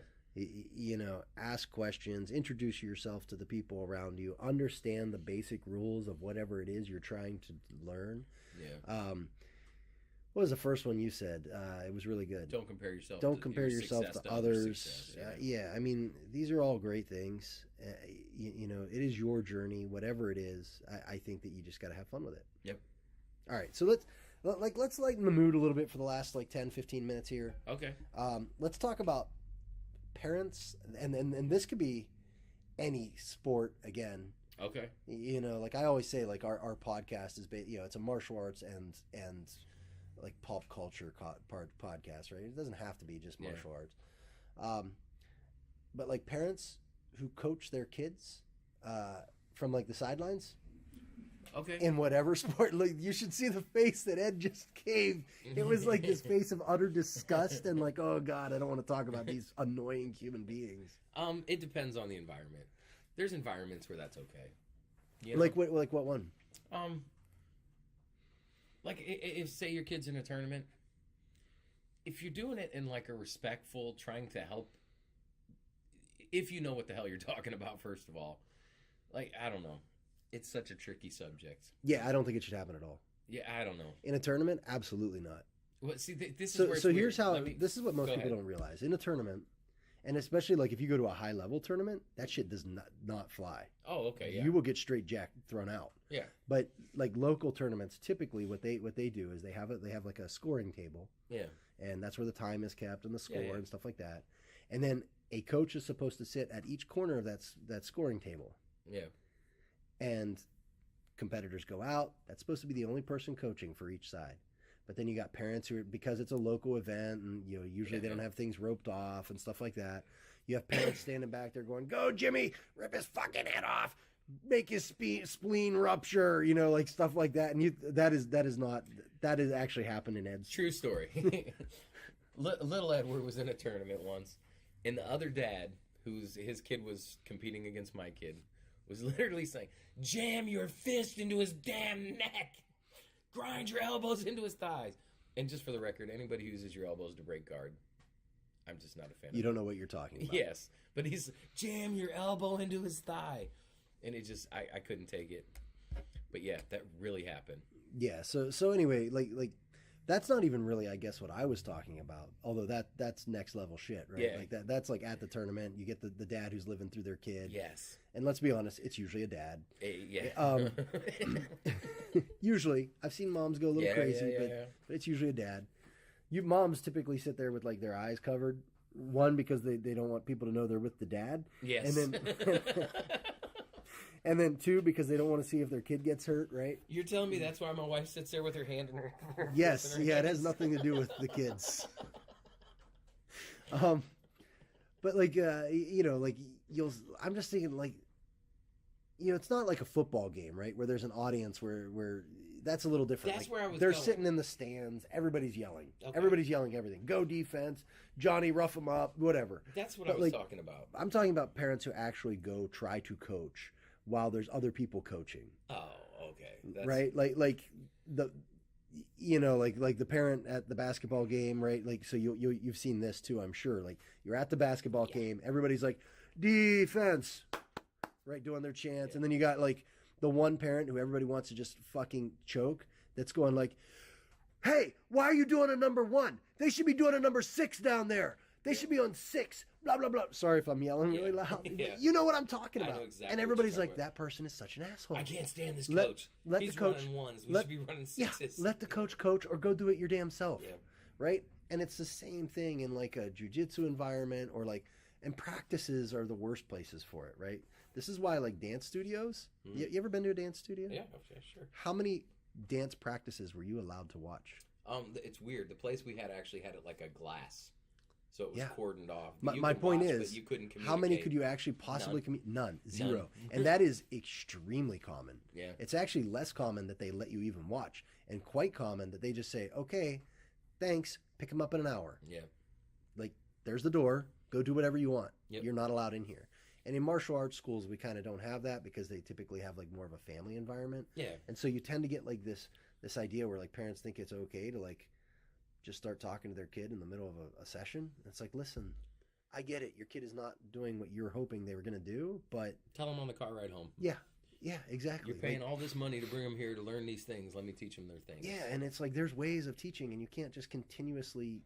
Ask questions, introduce yourself to the people around you, understand the basic rules of whatever it is you're trying to learn. Yeah. What was the first one you said? It was really good. Don't compare yourself. Don't compare yourself to others. Success, yeah. I mean, these are all great things. It is your journey, whatever it is. I think that you just got to have fun with it. Yep. All right. So let's lighten the mood a little bit for the last 10, 15 minutes here. Okay. Let's talk about parents, and this could be any sport again. Okay. Like I always say, like our podcast is it's a martial arts and like pop culture podcast, right? It doesn't have to be just martial arts. But like parents who coach their kids from the sidelines. Okay. In whatever sport, you should see the face that Ed just gave. It was like this face of utter disgust and oh God, I don't want to talk about these annoying human beings. It depends on the environment. There's environments where that's okay. Like what one? Like, if say your kid's in a tournament, if you're doing it in like a respectful, trying to help, if you know what the hell you're talking about, first of all, like, I don't know. It's such a tricky subject. Yeah, I don't think it should happen at all. Yeah, I don't know. In a tournament, absolutely not. Well, see, this is where it's so weird. here's how, this is what most people ahead. don't realize. In a tournament, and especially like if you go to a high level tournament, that shit does not fly. Oh, okay, yeah. You will get straight jack thrown out. Yeah. But like local tournaments, typically what they do is they have like a scoring table. Yeah. And that's where the time is kept and the score Yeah. and stuff like that. And then a coach is supposed to sit at each corner of that scoring table. Yeah. And competitors go out. That's supposed to be the only person coaching for each side. But then you got parents who, because it's a local event, and usually they don't have things roped off and stuff like that. You have parents standing back there going, "Go, Jimmy! Rip his fucking head off! Make his spleen rupture!" Like stuff like that. And that has actually happened in Ed's. True story. Little Edward was in a tournament once, and the other dad, his kid was competing against my kid, was literally saying, "Jam your fist into his damn neck. Grind your elbows into his thighs." And just for the record, anybody who uses your elbows to break guard, I'm just not a fan of. You don't know what you're talking about. Yes, but he's jam your elbow into his thigh. And it just, I couldn't take it. But yeah, that really happened. Yeah, so anyway, like that's not even really, I guess, what I was talking about. Although that's next level shit, right? Yeah. Like that's like at the tournament, you get the dad who's living through their kid. Yes. And let's be honest, it's usually a dad. Yeah. Usually, I've seen moms go a little crazy, but it's usually a dad. Moms typically sit there with like their eyes covered. One, because they don't want people to know they're with the dad. Yes. And then and then two, because they don't want to see if their kid gets hurt, right? You're telling me that's why my wife sits there with her hand in her Yes, in her yeah, it hands? has nothing to do with the kids. But like like I'm just thinking like it's not like a football game, right? Where there's an audience where that's a little different. That's like, where I was they're going. sitting in the stands, everybody's yelling. Okay. Everybody's yelling everything. Go defense, Johnny, rough them up, whatever. That's what But, I was like, talking about. I'm talking about parents who actually go try to coach while there's other people coaching. Oh, okay. That's, Right? Like the like the parent at the basketball game, right? Like, so you've seen this too, I'm sure. Like, you're at the basketball game, everybody's like, defense, right, doing their chants, and then you got like the one parent who everybody wants to just fucking choke, that's going like, "Hey, why are you doing a number 1? They should be doing a number 6 down there. They should be on 6. Blah blah blah." Sorry if I'm yelling really loud. Yeah. You know what I'm talking I know about. exactly And what everybody's you're like, talking "That person is such an asshole. I can't stand this Let- coach. let He's the coach- running ones. We let- should be running Yeah, sixes. let the coach coach or go do it your damn self." Yeah. Right? And it's the same thing in like a jiu-jitsu environment, or like, and practices are the worst places for it, right? This is why like dance studios. You ever been to a dance studio? Yeah, okay, sure. How many dance practices were you allowed to watch? It's weird. The place we had actually had it like a glass, so it was Yeah. cordoned off. But you My could point watch, is, but you couldn't communicate. how many could you actually possibly None. Zero. And that is extremely common. Yeah. It's actually less common that they let you even watch, and quite common that they just say, "Okay, thanks, pick them up in an hour." Yeah. Like, there's the door, go do whatever you want. Yep. You're not allowed in here. And in martial arts schools, we kind of don't have that, because they typically have like more of a family environment. Yeah. And so you tend to get like this idea where like parents think it's okay to like just start talking to their kid in the middle of a session. It's like, listen, I get it. Your kid is not doing what you're hoping they were going to do, but Tell them on the car ride home. yeah, exactly. You're paying Like, all this money to bring them here to learn these things. Let me teach them their things. yeah, and it's like there's ways of teaching, and you can't just continuously.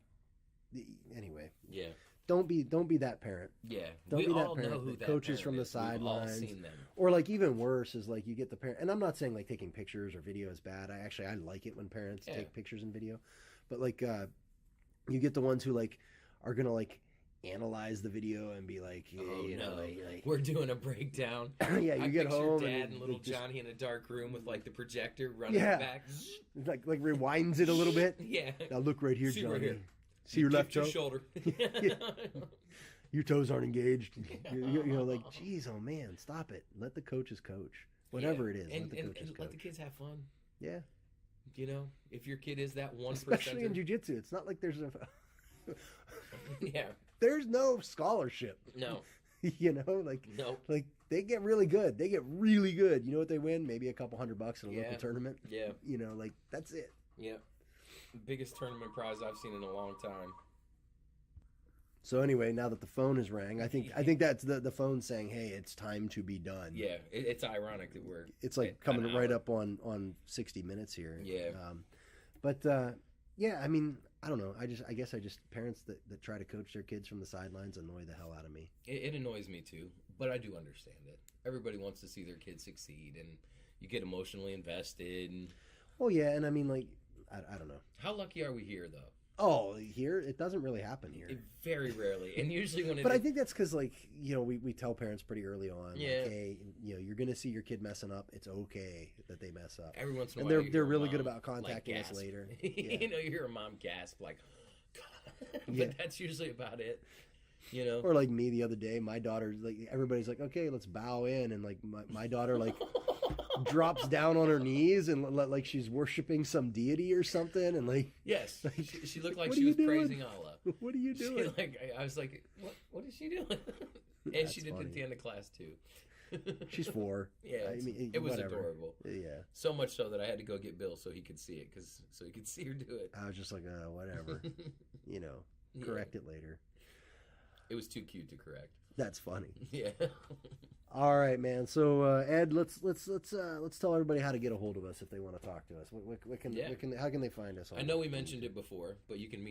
Anyway, Yeah. don't be that parent. Yeah. Don't we be that all parent know who that that coaches parent from the is. We've all sidelines. seen them. Or like even worse is like you get the parent, and I'm not saying like taking pictures or video is bad. I like it when parents Yeah. take pictures and video, but like you get the ones who like are gonna like analyze the video and be like, yeah, Oh, you know, no. like We're doing a breakdown. yeah, you I get picture home Dad and and little just, Johnny in a dark room with like the projector running Yeah. back. like rewinds it a little bit. Yeah. Now look right here, See Johnny. right here. See your left Your toe. shoulder. Your toes aren't engaged. You're like, geez, oh man, stop it. Let the coaches coach. Whatever it is, And, let the coaches and coach. let the kids have fun. Yeah, You know, if your kid is that 1%. especially in jiu-jitsu, it's not like there's Yeah. there's no scholarship. No. You know, like No. like they get really good. They get really good. You know what they win? Maybe a couple $100 in a Yeah. local tournament. Yeah. You know, like that's it. Yep. Biggest tournament prize I've seen in a long time. So anyway, now that the phone has rang, I think that's the phone saying, "Hey, it's time to be done." Yeah, it's ironic that we're. It's like coming right up on 60 minutes here. Yeah. Yeah, I mean, I don't know. I guess parents that try to coach their kids from the sidelines annoy the hell out of me. It annoys me too, but I do understand it. Everybody wants to see their kids succeed, and you get emotionally invested. And Oh yeah, and I mean, like, I don't know. how lucky are we here, though? Oh, here it doesn't really happen here. Very rarely, and usually when it. But I think that's because, like, we tell parents pretty early on, Yeah. like, hey, you're going to see your kid messing up. It's okay that they mess up. Every once in a And while, they're you hear really a good mom, about contacting like, us gasp. later. You know, you hear a mom gasp, like, God. But Yeah. that's usually about it. You know, Or like me the other day, my daughter, like, everybody's like, okay, let's bow in, and like my daughter like drops down on her knees and like she's worshiping some deity or something, and like, yes, she looked like what she are was you doing? praising Allah. What are you She, doing? I was like, what is she doing? And That's she did it funny. at the end of class too. She's 4. Yeah, I mean, it was whatever. adorable. Yeah, So much so that I had to go get Bill so he could see it, so he could see her do it. I was just like, whatever, Yeah. correct it later. It was too cute to correct. That's funny. Yeah. All right, man. So Ed, let's tell everybody how to get a hold of us if they want to talk to us. How can they find us? I know we mentioned it before, but you can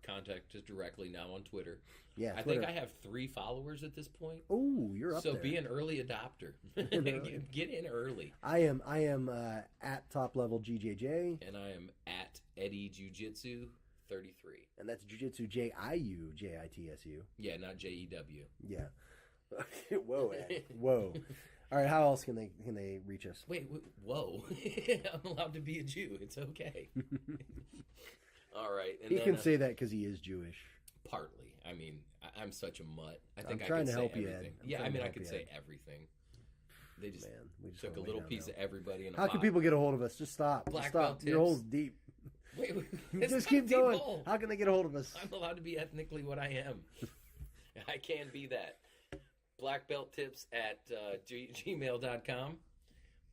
contact us directly now on Twitter. Yeah, I Twitter. think I have 3 followers at this point. Oh, you're up So there. be an early adopter. Get in early. I am at Top Level GJJ, And I am at Eddie Jiu-Jitsu 33. and that's Jiu-Jitsu JIUJITSU. Yeah, not JEW. Yeah. Whoa, Ed. Whoa. All right. How else can they reach us? Wait, whoa. I'm allowed to be a Jew. It's okay. All right. And He then, can say that because he is Jewish. partly. I mean, I'm such a mutt. I think I'm I trying can to say help you, Ed. everything. I'm Yeah, trying I to mean, I help could you, say Ed. everything. They just Man, we just took a went way little down piece now. of everybody in a How can pot. people get a hold of us? Just stop. Black Just stop. belt Your tips. hole's deep. Wait, it's Just not keep deep going. hole. How can they get a hold of us? I'm allowed to be ethnically what I am. I can be that. Blackbelttips at gmail.com.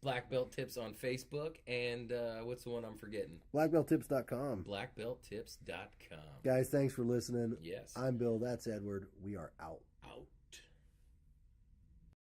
Blackbelttips on Facebook. And what's the one I'm forgetting? Blackbelttips.com. Blackbelttips.com. Guys, thanks for listening. Yes. I'm Bill. That's Edward. We are out.